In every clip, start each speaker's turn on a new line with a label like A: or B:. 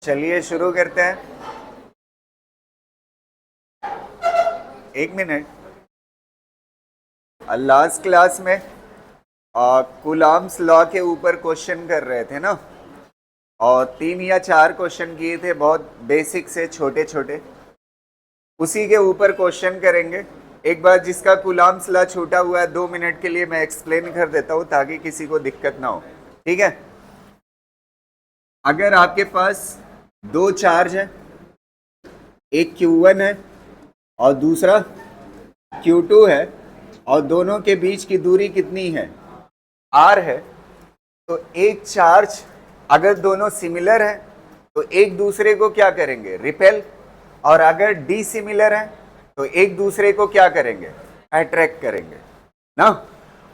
A: चलिए शुरू करते हैं। एक मिनट। लास्ट क्लास में कूलॉम्स लॉ के ऊपर क्वेश्चन कर रहे थे ना, और 3 या 4 क्वेश्चन किए थे, बहुत बेसिक से छोटे छोटे। उसी के ऊपर क्वेश्चन करेंगे। एक बार जिसका कूलॉम्स लॉ छूटा हुआ है 2 मिनट के लिए मैं एक्सप्लेन कर देता हूँ ताकि किसी को दिक्कत ना हो। ठीक है। अगर आपके पास 2 चार्ज है, एक Q1 है और दूसरा Q2 है, और दोनों के बीच की दूरी कितनी है? R है। तो एक चार्ज अगर दोनों सिमिलर हैं तो एक दूसरे को क्या करेंगे? रिपेल। और अगर डिसिमिलर है तो एक दूसरे को क्या करेंगे? अट्रैक्ट करेंगे ना।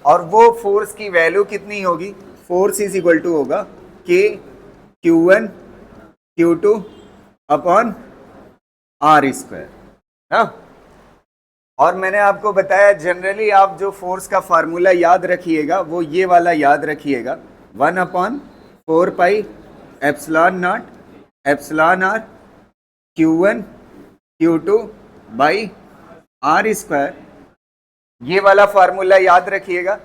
A: और वो फोर्स की वैल्यू कितनी होगी? फोर्स इज इक्वल टू होगा K Q1 Q2 upon R square ना। और मैंने आपको बताया जनरली आप जो फोर्स का फार्मूला याद रखिएगा वो ये वाला याद रखिएगा, 1/4 pi epsilon not epsilon R Q1 Q2 by R square. ये वाला फार्मूला याद रखिएगा।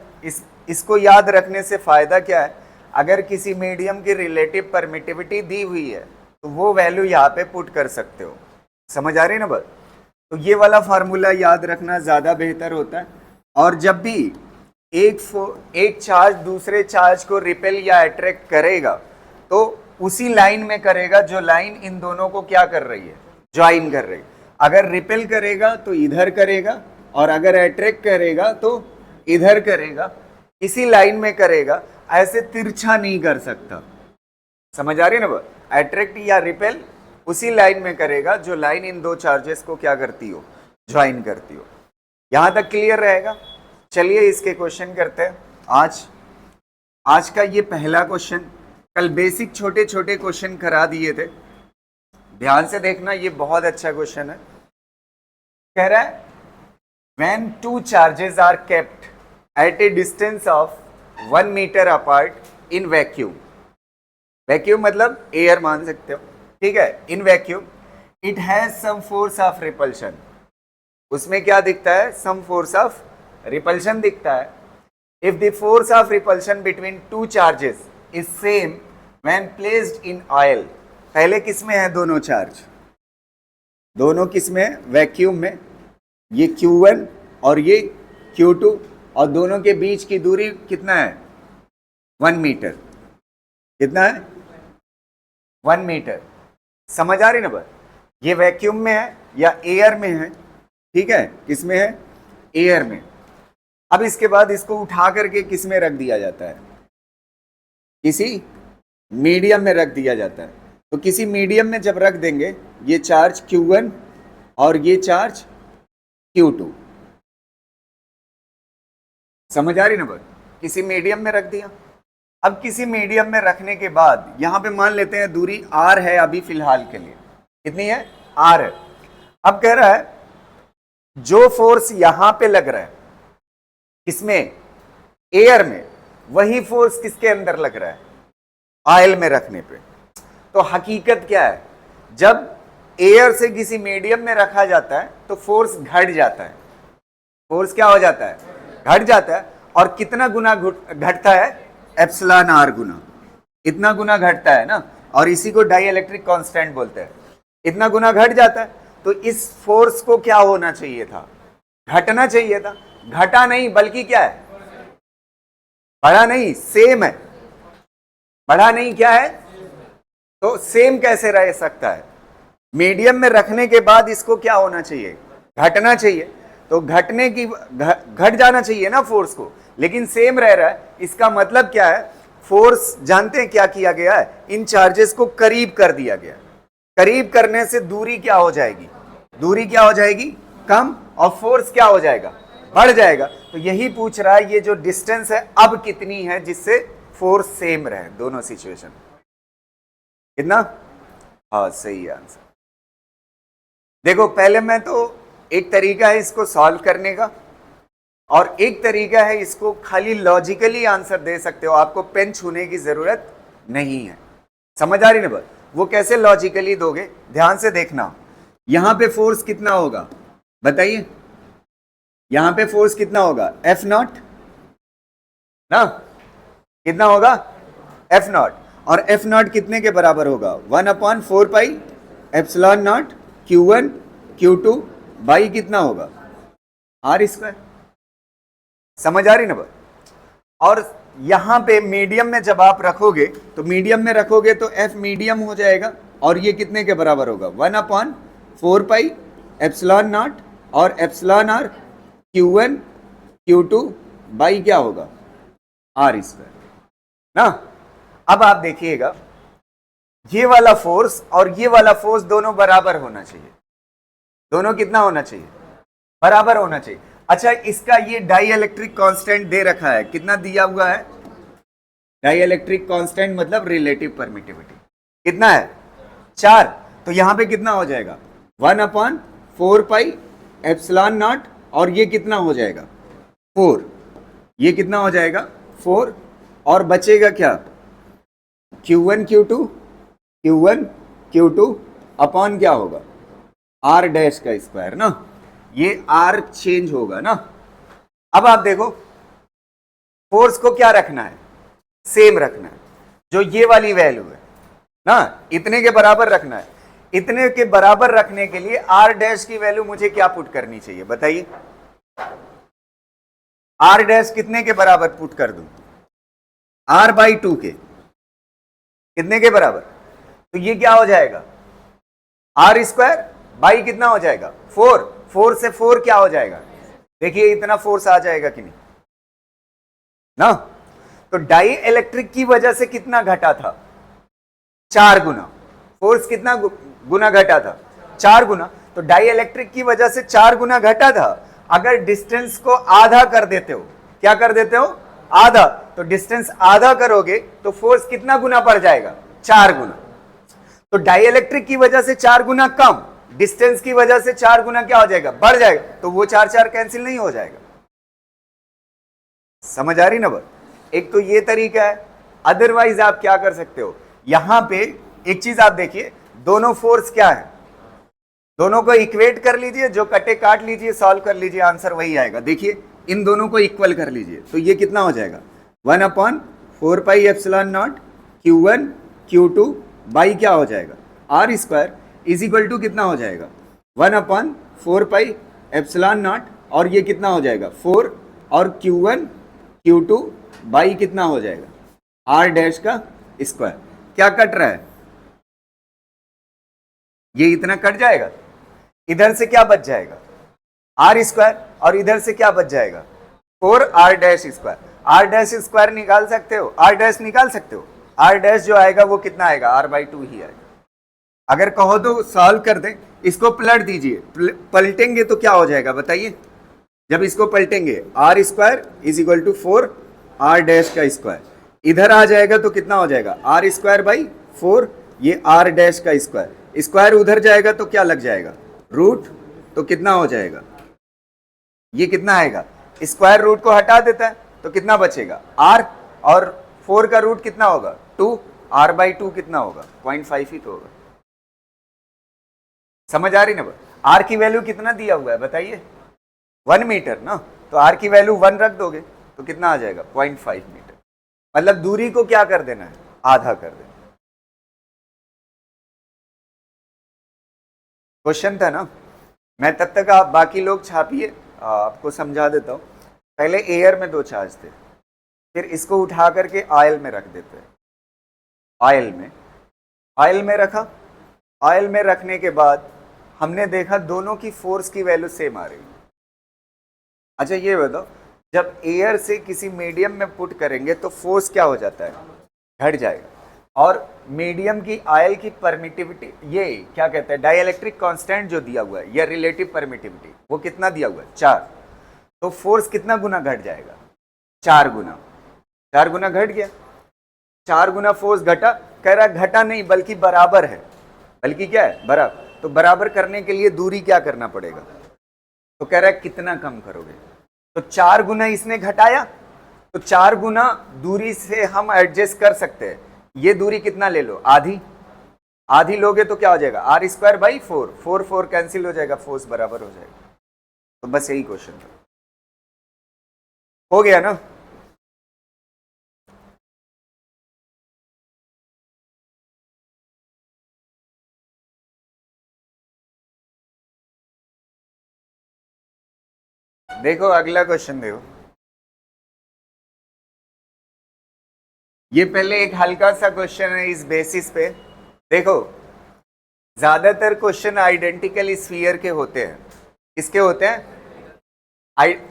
A: इसको याद रखने से फायदा क्या है? अगर किसी मीडियम की रिलेटिव परमिटिविटी दी हुई है तो वो वैल्यू यहाँ पे पुट कर सकते हो। समझ आ रही है ना बात? तो ये वाला फार्मूला याद रखना ज़्यादा बेहतर होता है। और जब भी एक चार्ज दूसरे चार्ज को रिपेल या अट्रैक्ट करेगा तो उसी लाइन में करेगा जो लाइन इन दोनों को क्या कर रही है? ज्वाइन कर रही है। अगर रिपेल करेगा तो इधर करेगा, और अगर अट्रैक्ट करेगा तो इधर करेगा। इसी लाइन में करेगा, ऐसे तिरछा नहीं कर सकता। समझ आ रही है ना? अट्रैक्ट या रिपेल उसी लाइन में करेगा जो लाइन इन दो चार्जेस को क्या करती हो? ज्वाइन करती हो। यहां तक क्लियर रहेगा? चलिए इसके क्वेश्चन करते हैं। आज का ये पहला क्वेश्चन, कल बेसिक छोटे छोटे क्वेश्चन करा दिए थे, ध्यान से देखना, ये बहुत अच्छा क्वेश्चन है। कह रहा है when two charges are kept at a distance of 1 meter apart in vacuum, vacuum मतलब एयर मान सकते हो, ठीक है। In vacuum it has some force of repulsion. उसमें क्या दिखता है? सम फोर्स ऑफ रिपल्शन दिखता है। If the force of repulsion between two charges is same when placed in oil. पहले किस में है दोनों चार्ज? दोनों किस में है? वैक्यूम में। ये Q1 और ये Q2, और दोनों के बीच की दूरी कितना है? 1 मीटर। कितना है? 1 मीटर। समझ आ रही ना बात? ये वैक्यूम में है या एयर में है? ठीक है, किसमें है? एयर में। अब इसके बाद इसको उठा करके किस में रख दिया जाता है? किसी मीडियम में रख दिया जाता है। तो किसी मीडियम में जब रख देंगे, ये चार्ज Q1 और ये चार्ज Q2, समझ आ रही ना बात? किसी मीडियम में रख दिया। अब किसी मीडियम में रखने के बाद यहां पे मान लेते हैं दूरी R है अभी फिलहाल के लिए। कितनी है? R है। अब कह रहा है जो फोर्स यहां पे लग रहा है, किसमें? एयर में, वही फोर्स किसके अंदर लग रहा है? ऑयल में रखने पे। तो हकीकत क्या है? जब एयर से किसी मीडियम में रखा जाता है तो फोर्स घट जाता है। फोर्स क्या हो जाता है? घट जाता है। और कितना गुना घटता है? एप्सिलॉन R गुना। इतना गुना घटता है ना, और इसी को डाइइलेक्ट्रिक कांस्टेंट बोलते हैं। इतना गुना घट जाता है। तो इस फोर्स को क्या होना चाहिए था? घटना चाहिए था। घटा नहीं, बल्कि क्या है? बढ़ा नहीं, सेम है। बढ़ा नहीं, क्या है? तो सेम कैसे रह सकता है? मीडियम में रखने के बाद इसको क्या होना चाहिए? घटना चाहिए। तो घटने की घट जाना चाहिए ना फोर्स को, लेकिन सेम रह रहा है। इसका मतलब क्या है? फोर्स जानते हैं क्या किया गया है? इन चार्जेस को करीब कर दिया गया। करीब करने से दूरी क्या हो जाएगी? दूरी क्या हो जाएगी? कम। और फोर्स क्या हो जाएगा? बढ़ जाएगा। तो यही पूछ रहा है, ये जो डिस्टेंस है अब कितनी है जिससे फोर्स सेम रहे दोनों सिचुएशन। कितना? हाँ, सही आंसर। देखो पहले मैं तो एक तरीका है इसको सॉल्व करने का, और एक तरीका है इसको खाली लॉजिकली आंसर दे सकते हो, आपको पेन छूने की जरूरत नहीं है। समझ आ रही ना बात? वो कैसे लॉजिकली दोगे, ध्यान से देखना। यहां पे फोर्स कितना होगा बताइए, यहां पे फोर्स कितना होगा, एफ नॉट ना, कितना होगा एफ नॉट, और एफ नॉट कितने के बराबर होगा, 1/4 epsilon not Q1 Q2 by कितना होगा आर स्क्वायर। समझ आ रही ना बात। और यहां पे मीडियम में जब आप रखोगे तो मीडियम में रखोगे तो एफ मीडियम हो जाएगा, और ये कितने के बराबर होगा, 1/4 एप्सिलॉन नॉट और epsilon R Q1 Q2 by क्या होगा आर स्क्वायर ना। अब आप देखिएगा ये वाला फोर्स और ये वाला फोर्स दोनों बराबर होना चाहिए, दोनों कितना होना चाहिए, बराबर होना चाहिए। अच्छा, इसका ये डाई इलेक्ट्रिक कांस्टेंट दे रखा है, कितना दिया हुआ है, डाई इलेक्ट्रिक कांस्टेंट मतलब रिलेटिव परमिटिविटी कितना है 4, तो यहां पे कितना हो जाएगा 1/4 एप्सिलॉन नॉट, और ये कितना हो जाएगा 4, ये कितना हो जाएगा 4, और बचेगा क्या Q1 Q2 अपॉन क्या होगा आर डैश का स्क्वायर ना, ये आर चेंज होगा ना। अब आप देखो फोर्स को क्या रखना है, सेम रखना है, जो ये वाली वैल्यू है ना इतने के बराबर रखना है। इतने के बराबर रखने के लिए आर डैश की वैल्यू मुझे क्या पुट करनी चाहिए बताइए, आर डैश कितने के बराबर पुट कर दूं, R/2 के कितने के बराबर, तो ये क्या हो जाएगा आर स्क्वायर बाई कितना हो जाएगा 4, 4 से 4 क्या हो जाएगा, देखिए इतना फोर्स आ जाएगा कि नहीं ना। तो डाई इलेक्ट्रिक की वजह से कितना घटा था 4 गुना, फोर्स कितना गुना घटा था 4 गुना, तो डाई इलेक्ट्रिक की वजह से 4 गुना घटा था। अगर डिस्टेंस को आधा कर देते हो, क्या कर देते हो आधा, तो डिस्टेंस आधा करोगे तो फोर्स कितना गुना बढ़ जाएगा 4 गुना। तो डाई इलेक्ट्रिक की वजह से 4 गुना कम, डिस्टेंस की वजह से 4 गुना क्या हो जाएगा बढ़ जाएगा, तो वो 4 कैंसिल नहीं हो जाएगा। समझ आ रही ना बात। एक तो ये तरीका है, अदरवाइज आप क्या कर सकते हो, यहां पे एक चीज आप देखिए, दोनों फोर्स क्या है, दोनों को इक्वेट कर लीजिए, जो कटे काट लीजिए, सॉल्व कर लीजिए, आंसर वही आएगा। देखिए इन दोनों को इक्वल कर लीजिए, तो ये कितना हो जाएगा 1/4 epsilon not Q1 Q2 by क्या हो जाएगा R square is equal to कितना हो जाएगा 1/4 एप्सिलॉन नॉट, और ये कितना हो जाएगा 4, और Q1 Q2 बाई कितना हो जाएगा आर डैश का स्क्वायर। क्या कट रहा है, ये इतना कट जाएगा, इधर से क्या बच जाएगा आर स्क्वायर, और इधर से क्या बच जाएगा 4 R dash square. R dash square निकाल सकते हो, आर डैश निकाल सकते हो, आर डैश जो आएगा वो कितना आएगा R/2 ही आएगा। अगर कहो तो सॉल्व कर दें, इसको पलट दीजिए, पलटेंगे तो क्या हो जाएगा बताइए, जब इसको पलटेंगे R square is equal to 4 R dash का स्क्वायर, इधर आ जाएगा तो कितना हो जाएगा आर स्क्वायर बाई 4, ये आर डैश का स्क्वायर, स्क्वायर उधर जाएगा तो क्या लग जाएगा रूट, तो कितना हो जाएगा, ये कितना आएगा, स्क्वायर रूट को हटा देता है तो कितना बचेगा r, और 4 का रूट कितना होगा 2, R/2 कितना होगा 0.5 ही तो होगा। समझ आ रही ना, r की वैल्यू कितना दिया हुआ है बताइए 1 मीटर ना, तो r की वैल्यू 1 रख दोगे तो कितना आ जाएगा 0.5 मीटर, मतलब दूरी को क्या कर देना है आधा कर देना। क्वेश्चन था ना, मैं तब तक आप बाकी लोग छापिए, आपको समझा देता हूं। पहले एयर में 2 चार्ज थे, फिर इसको उठा करके ऑयल में रख देते हैं, ऑयल में रखा, ऑयल में रखने के बाद हमने देखा दोनों की फोर्स की वैल्यू सेम आ रही। अच्छा ये बताओ, जब एयर से किसी मीडियम में पुट करेंगे तो फोर्स क्या हो जाता है घट जाएगा, और मीडियम की ऑयल की परमिटिविटी, ये क्या कहते हैं डाइलेक्ट्रिक कांस्टेंट जो दिया हुआ है या रिलेटिव परमिटिविटी, वो कितना दिया हुआ है 4, तो फोर्स कितना गुना घट जाएगा 4 गुना, 4 गुना घट गया, 4 गुना फोर्स घटा, कह रहा घटा नहीं बल्कि बराबर है, बल्कि क्या है बराबर, तो बराबर करने के लिए दूरी क्या करना पड़ेगा, तो कह रहा है कितना कम करोगे, तो 4 गुना इसने घटाया, तो 4 गुना दूरी से हम एडजस्ट कर सकते हैं, ये दूरी कितना ले लो आधी, आधी लोगे तो क्या हो जाएगा, आर स्क्वायर बाई 4, 4 4 कैंसिल हो जाएगा, फोर्स बराबर हो जाएगा। तो बस यही क्वेश्चन था, हो गया ना। देखो अगला क्वेश्चन देखो, ये पहले एक हल्का सा क्वेश्चन है इस बेसिस पे। देखो ज्यादातर क्वेश्चन आइडेंटिकल स्फीयर के होते हैं। किसके होते हैं?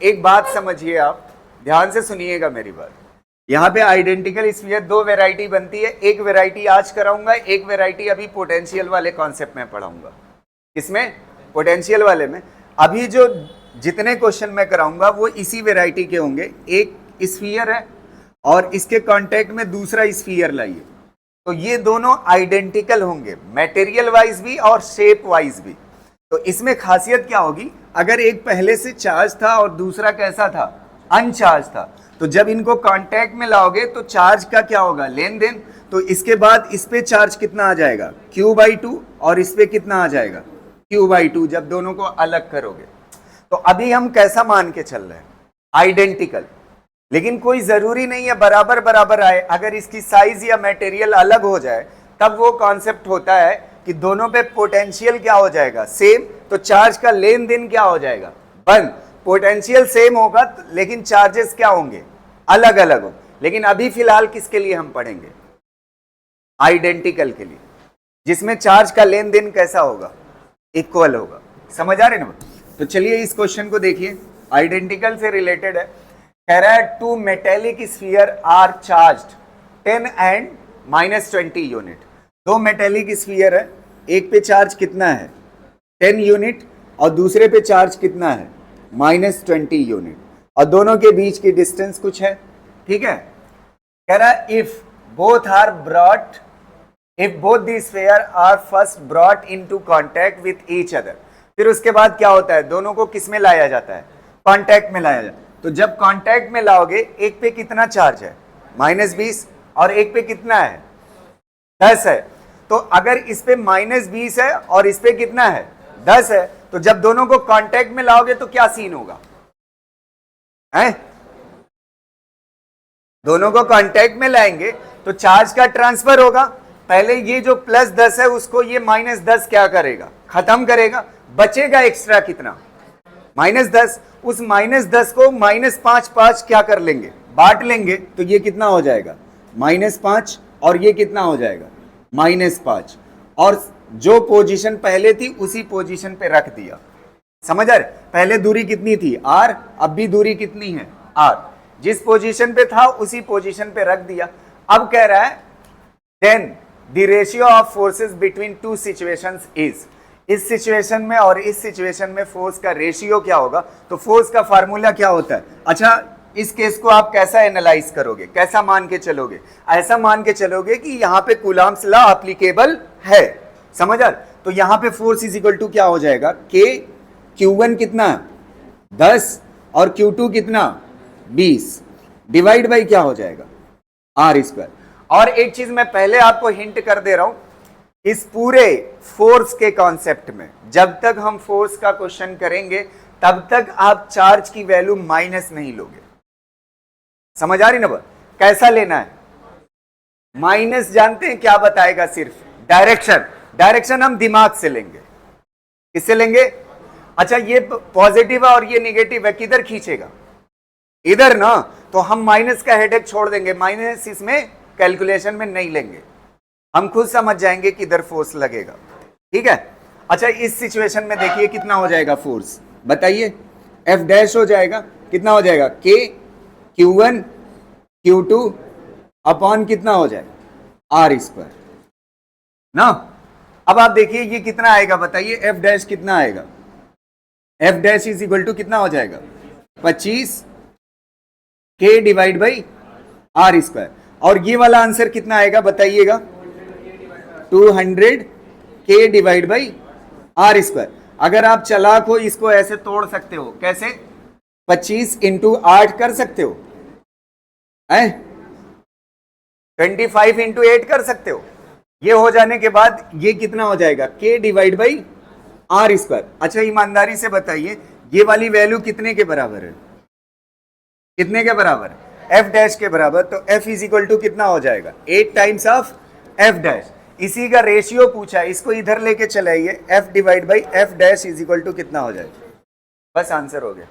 A: एक बात समझिए, आप ध्यान से सुनिएगा मेरी बात। यहाँ पे आइडेंटिकल स्फीयर दो वैरायटी बनती है, एक वैरायटी आज कराऊंगा, एक वैरायटी अभी पोटेंशियल वाले कॉन्सेप्ट में पढ़ाऊंगा। किसमें? पोटेंशियल वाले में। अभी जो जितने क्वेश्चन मैं कराऊंगा वो इसी वैरायटी के होंगे। एक स्फीयर है और इसके कांटेक्ट में दूसरा स्फीयर लाइए, तो ये दोनों आइडेंटिकल होंगे, मटेरियल वाइज भी और शेप वाइज भी। तो इसमें खासियत क्या होगी, अगर एक पहले से चार्ज था और दूसरा कैसा था, अनचार्ज था, तो जब इनको कांटेक्ट में लाओगे तो चार्ज का क्या होगा, लेन देन। तो इसके बाद इस पे चार्ज कितना आ जाएगा, Q/2, और इस पे कितना आ जाएगा, Q/2, जब दोनों को अलग करोगे। तो अभी हम कैसा मान के चल रहे हैं, आइडेंटिकल, लेकिन कोई जरूरी नहीं है बराबर बराबर आए। अगर इसकी साइज या मटेरियल अलग हो जाए तब वो कॉन्सेप्ट होता है कि दोनों पे पोटेंशियल क्या हो जाएगा, सेम, तो चार्ज का लेन देन क्या हो जाएगा, बंद। पोटेंशियल सेम होगा लेकिन चार्जेस क्या होंगे, अलग अलग हो। लेकिन अभी फिलहाल किसके लिए हम पढ़ेंगे, आइडेंटिकल के लिए, जिसमें चार्ज का लेन देन कैसा होगा, इक्वल होगा। समझ आ रहे ना? तो चलिए इस क्वेश्चन को देखिए, आइडेंटिकल से रिलेटेड है। कह रहा है two metallic sphere are charged 10 and -20 unit. दो मेटेलिक स्फीयर है, एक पे चार्ज कितना है 10 यूनिट और दूसरे पे चार्ज कितना है -20 यूनिट, और दोनों के बीच की डिस्टेंस कुछ है। ठीक है, कह रहा है if both are brought, if both the sphere are first brought into contact with each other. फिर उसके बाद क्या होता है, दोनों को किस में लाया जाता है, कांटेक्ट में लाया जाता है। तो जब कांटेक्ट में लाओगे, एक पे कितना चार्ज है -20 और एक पे कितना है 10 है। तो अगर इस पे -20 है और इस पे कितना है 10 है, तो जब दोनों को कांटेक्ट में लाओगे तो क्या सीन होगा, है? दोनों को कांटेक्ट में लाएंगे तो चार्ज का ट्रांसफर होगा। पहले ये जो +10 है उसको ये -10 क्या करेगा, खत्म करेगा। बचेगा एक्स्ट्रा कितना, -10। उस -10 को -5 क्या कर लेंगे, बांट लेंगे। तो ये कितना हो जाएगा -5, और ये कितना हो जाएगा -5, और जो पोजीशन पहले थी उसी पोजीशन पे रख दिया। समझ आ रहे? पहले दूरी कितनी थी r, अब भी दूरी कितनी है r, जिस पोजीशन पे था उसी पोजीशन पे रख दिया। अब कह रहा है then the ratio of forces between two situations is, इस सिचुएशन में और इस सिचुएशन में फोर्स का रेशियो क्या होगा। तो फोर्स का फार्मूला क्या होता है। अच्छा, इस केस को आप कैसा एनालाइज करोगे, कैसा मान के चलोगे, ऐसा मान के चलोगे कि यहां पे कूलम्ब्स लॉ एप्लीकेबल है। समझ आ? तो यहां पे फोर्स इज इक्वल टू क्या हो जाएगा, K, Q1 कितना 10 और Q2 कितना 20, डिवाइड बाई क्या हो जाएगा R²। और एक चीज मैं पहले आपको हिंट कर दे रहा हूं, इस पूरे फोर्स के कॉन्सेप्ट में जब तक हम फोर्स का क्वेश्चन करेंगे तब तक आप चार्ज की वैल्यू माइनस नहीं लोगे। समझ आ रही ना बात? कैसा लेना है, माइनस जानते हैं क्या बताएगा, सिर्फ डायरेक्शन। डायरेक्शन हम दिमाग से लेंगे। किससे लेंगे? अच्छा, ये पॉजिटिव है और ये निगेटिव है, किधर खींचेगा, इधर ना। तो हम माइनस का हेडेक छोड़ देंगे, माइनस इसमें कैलकुलेशन में नहीं लेंगे, हम खुद समझ जाएंगे किधर फोर्स लगेगा। ठीक है? अच्छा, इस सिचुएशन में देखिए कितना हो जाएगा फोर्स, बताइए। F' हो जाएगा, कितना हो जाएगा K, Q1 Q2 अपॉन कितना हो जाएगा R² ना। अब आप देखिए ये कितना आएगा, बताइए F' कितना आएगा, F' इज इक्वल टू कितना हो जाएगा 25 K डिवाइड बाई R²। और ये वाला आंसर कितना आएगा बताइएगा, 200 K डिवाइड बाई R²। अगर आप चालाक हो इसको ऐसे तोड़ सकते हो, कैसे, 25 इंटू 8 कर सकते हो, 25 इंटू 8 कर सकते हो। ये हो जाने के बाद ये कितना हो जाएगा, k divide by R square. अच्छा ईमानदारी से बताइए ये वाली वैल्यू कितने के बराबर है, कितने के बराबर, f डैश के बराबर। तो f इज इक्वल टू कितना हो जाएगा, 8 टाइम्स ऑफ f डैश। इसी का रेशियो पूछा है, इसको इधर लेके चलाइए, f divide by f dash is equal to कितना हो जाएगा, बस आंसर हो गया।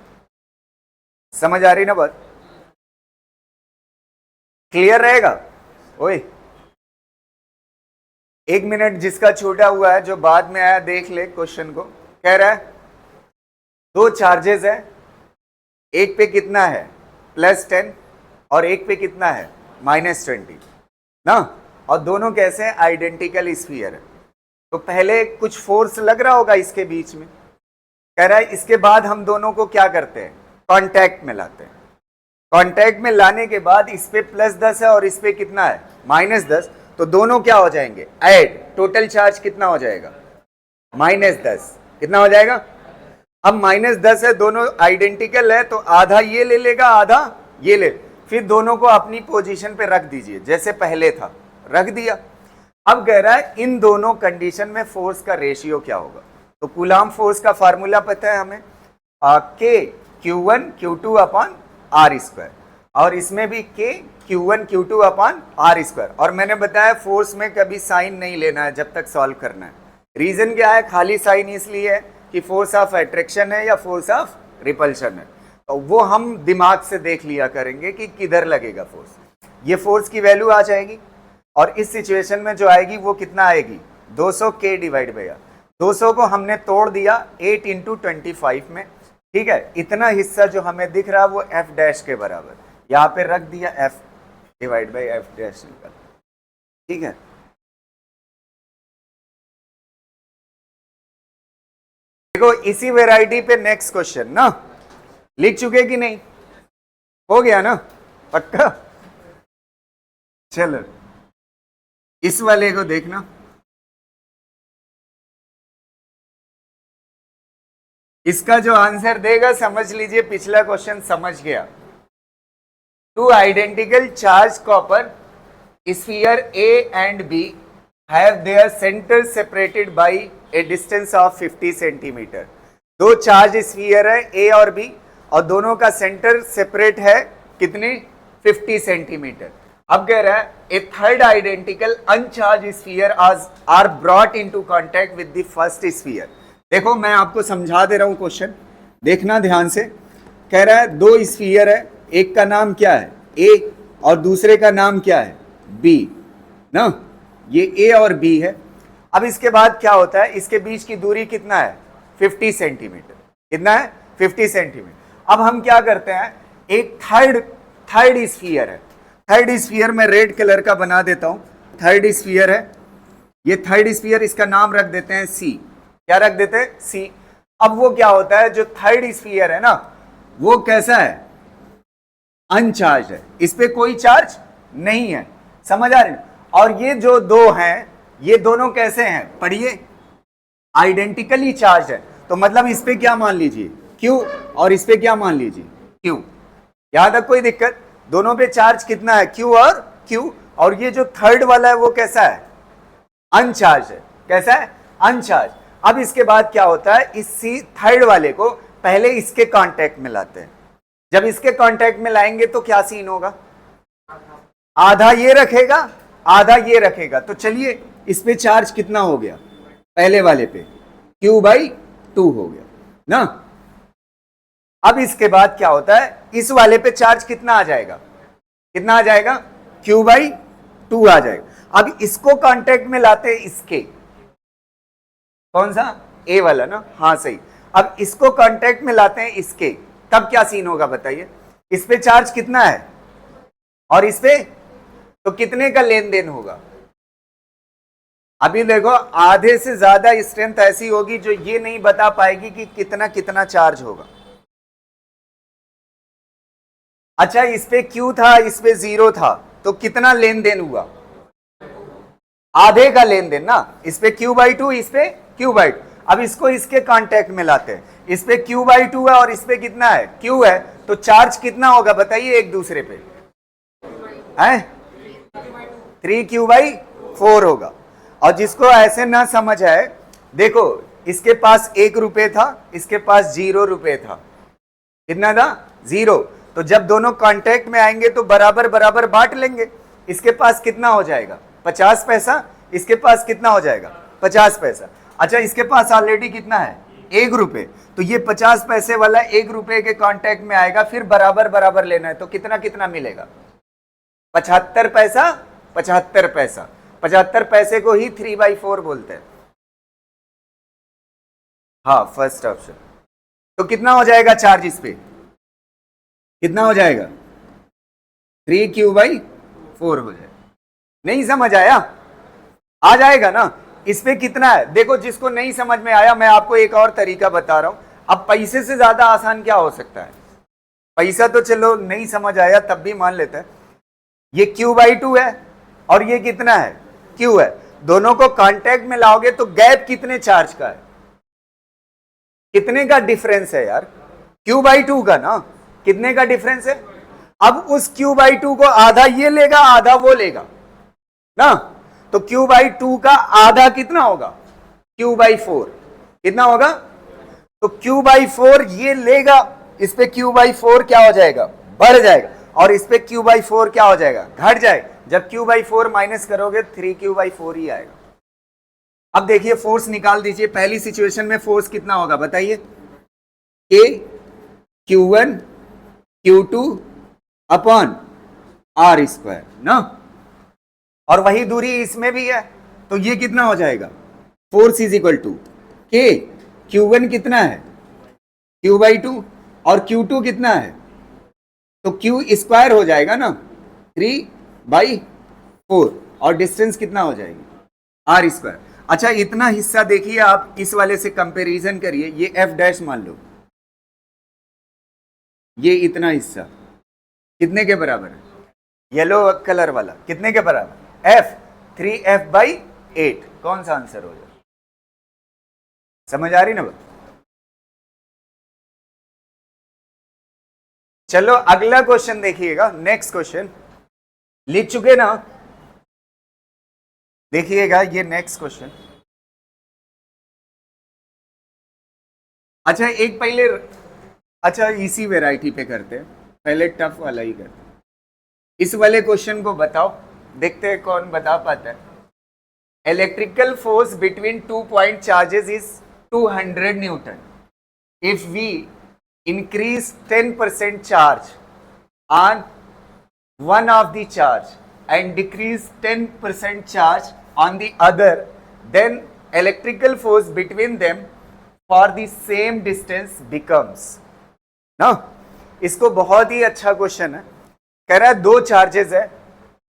A: समझ आ रही ना बात, क्लियर रहेगा। ओए 1 मिनट जिसका छूटा हुआ है, जो बाद में आया देख ले क्वेश्चन को। कह रहा है 2 चार्जेस है, एक पे कितना है +10 और एक पे कितना है -20 ना, और दोनों कैसे हैं, आइडेंटिकल स्फीयर है। तो पहले कुछ फोर्स लग रहा होगा इसके बीच में। कह रहा है इसके बाद हम दोनों को क्या करते हैं, कांटेक्ट में लाते हैं। कांटेक्ट में लाने के बाद इस पे +10 है और इस पे कितना है -10, तो दोनों क्या हो जाएंगे, ऐड। टोटल चार्ज कितना हो जाएगा, -10। कितना हो जाएगा, अब -10 है, दोनों आइडेंटिकल है, तो आधा ये ले लेगा आधा ये ले, फिर दोनों को अपनी पोजीशन पे रख दीजिए जैसे पहले था, रख दिया। अब कह रहा है इन दोनों कंडीशन में फोर्स का रेशियो क्या होगा। तो कूलाम फोर्स का फार्मूला पता है हमें, K Q1 Q2 upon R square, और इसमें भी K Q1 Q2 upon R square. और मैंने बताया फोर्स में कभी साइन नहीं लेना है जब तक सॉल्व करना है। रीजन क्या है, खाली साइन इसलिए है कि फोर्स ऑफ अट्रैक्शन है या फोर्स ऑफ रिपल्शन है, तो वो हम दिमाग से देख लिया करेंगे कि किधर लगेगा फोर्स। ये फोर्स की वैल्यू आ जाएगी, और इस सिचुएशन में जो आएगी वो कितना आएगी, 200 K डिवाइड बाई आर। 200 को हमने तोड़ दिया 8 × 25 में, ठीक है। इतना हिस्सा जो हमें दिख रहा है वो f डैश के बराबर, यहाँ पे रख दिया f divide by f dash निकल, ठीक है। देखो इसी वैरायटी पे नेक्स्ट क्वेश्चन ना, लिख चुके कि नहीं, हो गया ना पक्का। चलो इस वाले को देखना, इसका जो आंसर देगा समझ लीजिए पिछला क्वेश्चन समझ गया। 2 identical charge copper sphere A and B have their center separated by a distance of 50 centimetre. 2 charge sphere है A और B, और दोनों का सेंटर सेपरेट है कितने, 50 सेंटीमीटर। अब कह रहा है a third identical uncharged sphere are brought into contact with the first sphere. देखो मैं आपको समझा दे रहा हूं क्वेश्चन, देखना ध्यान से। कह रहा है 2 स्फीयर है, एक का नाम क्या है A और दूसरे का नाम क्या है B ना, ये A और B है। अब इसके बाद क्या होता है, इसके बीच की दूरी कितना है 50 सेंटीमीटर। कितना है 50 सेंटीमीटर। अब हम क्या करते हैं, एक थर्ड स्फीयर है, थर्ड स्फीयर में रेड कलर का बना देता हूं। थर्ड स्फीयर है, ये थर्ड स्फीयर, इसका नाम रख देते हैं C। क्या रख देते हैं C। अब वो क्या होता है, जो थर्ड स्फीयर है ना वो कैसा है, अनचार्ज है, इस पे कोई चार्ज नहीं है, समझ आ रही है। और ये जो 2 हैं ये दोनों कैसे हैं, पढ़िए, आइडेंटिकली चार्ज है। तो मतलब इस पे क्या मान लीजिए Q और इस पे क्या मान लीजिए Q। यहां तक कोई दिक्कत, दोनों पे चार्ज कितना है Q और Q। और ये जो थर्ड वाला है वो कैसा है, अनचार्ज है। कैसा है, अनचार्ज। अब इसके बाद क्या होता है, इस थर्ड वाले को पहले इसके कांटेक्ट में लाते हैं। जब इसके कांटेक्ट में लाएंगे तो क्या सीन होगा, आधा ये रखेगा आधा ये रखेगा। तो चलिए इस पे चार्ज कितना हो गया, पहले वाले पे Q/2 हो गया ना। अब इसके बाद क्या होता है, इस वाले पे चार्ज कितना आ जाएगा, कितना आ जाएगा Q/2 आ जाएगा। अब इसको कांटेक्ट में लाते हैं, इसके कौन सा A वाला ना, हाँ सही। अब इसको कांटेक्ट में लाते हैं इसके, तब क्या सीन होगा बताइए, इस पे चार्ज कितना है और इस पे, तो कितने का लेन देन होगा। अभी देखो आधे से ज्यादा स्ट्रेंथ ऐसी होगी जो ये नहीं बता पाएगी कि कितना कितना चार्ज होगा। अच्छा इस पे Q था, इस पे 0 था, तो कितना लेन देन हुआ, आधे का लेन देन ना। इस पे Q/2, इस पे Q/2। अब इसको इसके कांटेक्ट में लाते हैं, इस पे Q/2 है और इस पे कितना है Q है, तो चार्ज कितना होगा बताइए एक दूसरे पे, है 3Q/4 होगा। और जिसको ऐसे ना समझ आए, देखो इसके पास 1 रुपये था, इसके पास 0 रुपये था। कितना था? 0। तो जब दोनों कांटेक्ट में आएंगे तो बराबर बराबर बांट लेंगे। इसके पास कितना हो जाएगा? 50 पैसा। इसके पास कितना हो जाएगा? 50 पैसा। अच्छा, इसके पास ऑलरेडी कितना है? 1 रुपये। तो ये 50 पैसे वाला 1 रुपये के कांटेक्ट में आएगा, फिर बराबर बराबर लेना है, तो कितना कितना मिलेगा? 75 पैसा 75 पैसा। 75 पैसे को ही 3/4 बोलते हैं। हाँ, फर्स्ट ऑप्शन। तो कितना हो जाएगा चार्ज इस पे? कितना हो जाएगा? 3/4 हो जाएगा। नहीं समझ आया? आ जाएगा ना? इस पे कितना है? देखो, जिसको नहीं समझ में आया, मैं आपको एक और तरीका बता रहा हूं। अब पैसे से ज्यादा आसान क्या हो सकता है? पैसा तो चलो नहीं समझ आया तब भी मान लेते हैं। ये Q/2 है और ये कितना है? Q है। दोनों को कांटेक्ट में लाओगे तो गैप कितने चार्ज का है? कितने का डिफरेंस है यार? Q/2 का ना। कितने का डिफरेंस है? अब उस Q/2 को आधा ये लेगा, आधा वो लेगा ना। तो Q/2 का आधा कितना होगा? Q/4। कितना होगा? तो Q/4 ये लेगा, इस पे Q/4 क्या हो जाएगा? बढ़ जाएगा। और इस पे Q/4 क्या हो जाएगा? घट जाएगा। जब Q/4 माइनस करोगे 3Q/4 ही आएगा। अब देखिए, फोर्स निकाल दीजिए। पहली सिचुएशन में फोर्स कितना होगा बताइए? K Q1 Q2 upon R² ना। और वही दूरी इसमें भी है, तो ये कितना हो जाएगा? Force is equal to K Q1 कितना है? Q/2 और Q2 कितना है? तो Q² हो जाएगा ना, 3/4। और डिस्टेंस कितना हो जाएगी? R²। अच्छा, इतना हिस्सा देखिए, आप इस वाले से कंपैरिजन करिए। ये F' मान लो, ये इतना हिस्सा कितने के बराबर है? येलो कलर वाला कितने के बराबर? F 3F/8। कौन सा आंसर हो जाए? समझ आ रही ना? चलो अगला क्वेश्चन देखिएगा। नेक्स्ट क्वेश्चन लिख चुके ना? देखिएगा ये नेक्स्ट क्वेश्चन। अच्छा, एक पहले, अच्छा इसी वैरायटी पे करते हैं, पहले टफ वाला ही करते हैं। इस वाले क्वेश्चन को बताओ, देखते हैं कौन बता पाता है। Electrical force between 2 point charges is 200 newton. If we increase 10% charge on one of the charge and decrease 10% charge on the other, then electrical force between them for the same distance becomes ना। इसको बहुत ही अच्छा question है। कह रहा है 2 charges है।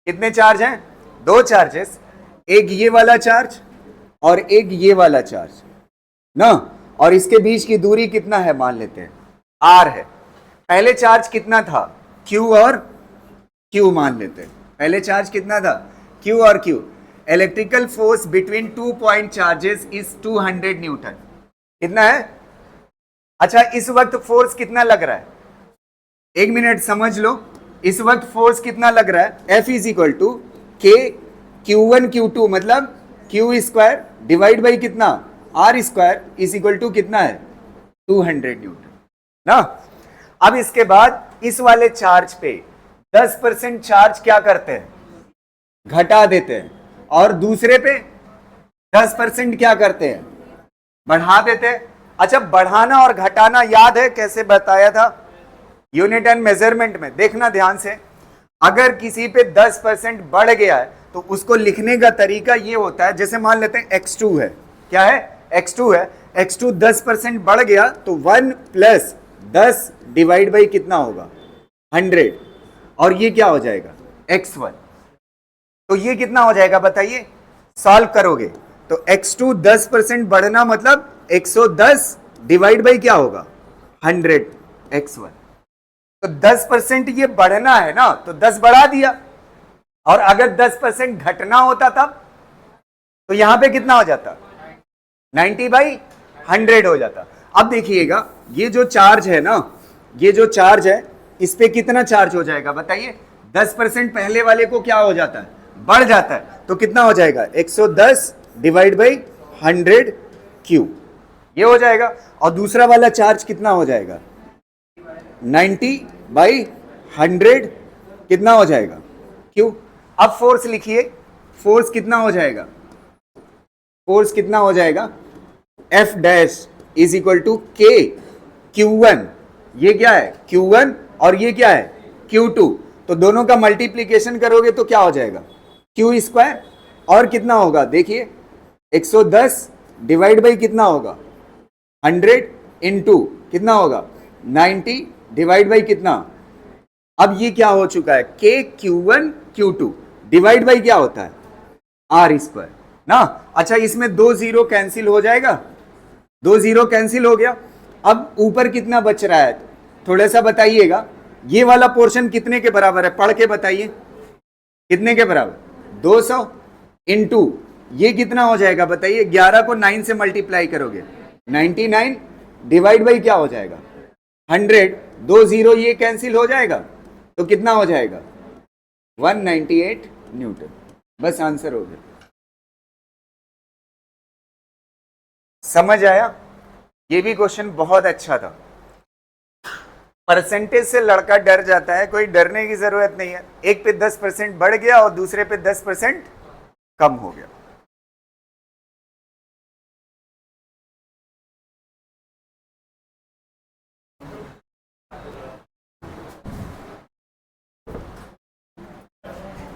A: कितने चार्ज हैं? 2 चार्जेस, एक ये वाला चार्ज और एक ये वाला चार्ज ना। और इसके बीच की दूरी कितना है मान लेते हैं? R है। पहले चार्ज कितना था? Q और Q मान लेते हैं। पहले चार्ज कितना था? Q और Q। Electrical force between 2 point charges is 200 Newton. कितना है? अच्छा, इस वक्त फोर्स कितना लग रहा है? 1 मिनट समझ लो। इस वक्त फोर्स कितना लग रहा है? F is equal to K Q1 Q2 मतलब Q² डिवाइड बाई कितना? R² इज इक्वल टू कितना है? 200 न्यूटन ना। अब इसके बाद इस वाले चार्ज पे 10% चार्ज क्या करते हैं? घटा देते हैं। और दूसरे पे 10% क्या करते हैं? बढ़ा देते हैं। अच्छा, बढ़ाना और घटाना याद है कैसे बताया था? यूनिट एंड मेजरमेंट में देखना ध्यान से। अगर किसी पे 10% बढ़ गया है तो उसको लिखने का तरीका ये होता है, जैसे मान लेते हैं x2 है। क्या है? x2 है। x2 10% बढ़ गया तो 1 + 10 डिवाइड बाई कितना होगा? 100। और ये क्या हो जाएगा? x1। तो ये कितना हो जाएगा बताइए? सॉल्व करोगे तो x2 10% बढ़ना मतलब 110 डिवाइड बाई क्या होगा? 100 x1। तो 10% ये बढ़ना है ना, तो 10 बढ़ा दिया। और अगर 10% घटना होता तब तो यहां पे कितना हो जाता? 90/100 हो जाता। अब देखिएगा, ये जो चार्ज है ना, ये जो चार्ज है, इस पे कितना चार्ज हो जाएगा बताइए? 10% पहले वाले को क्या हो जाता है? बढ़ जाता है। तो कितना हो जाएगा 110 डिवाइड बाई 100 क्यू, ये हो जाएगा। और दूसरा वाला चार्ज कितना हो जाएगा 90 बाई 100 कितना हो जाएगा क्यू। अब फोर्स लिखिए, फोर्स कितना हो जाएगा, फोर्स कितना हो जाएगा F dash is equal to K Q1, ये क्या है Q1 और ये क्या है Q2, तो दोनों का मल्टीप्लीकेशन करोगे तो क्या हो जाएगा Q स्क्वायर, और कितना होगा देखिए 110 डिवाइड बाई कितना होगा 100 इंटू कितना होगा 90 डिवाइड बाई कितना, अब ये क्या हो चुका है K Q1 Q2 divide by क्या होता है R स्क्वायर ना। अच्छा इसमें 2 जीरो कैंसिल हो जाएगा, 2 जीरो कैंसिल हो गया। अब ऊपर कितना बच रहा है थोड़ा सा बताइएगा, ये वाला पोर्शन कितने के बराबर है पढ़ के बताइए, कितने के बराबर 200 इंटू ये कितना हो जाएगा बताइए, 11 को 9 से मल्टीप्लाई करोगे 99 डिवाइड बाई क्या हो जाएगा 100, 2 जीरो ये कैंसिल हो जाएगा तो कितना हो जाएगा 198 न्यूटन। बस आंसर हो गया। समझ आया, ये भी क्वेश्चन बहुत अच्छा था। परसेंटेज से लड़का डर जाता है, कोई डरने की जरूरत नहीं है। एक पे 10% बढ़ गया और दूसरे पे 10% कम हो गया।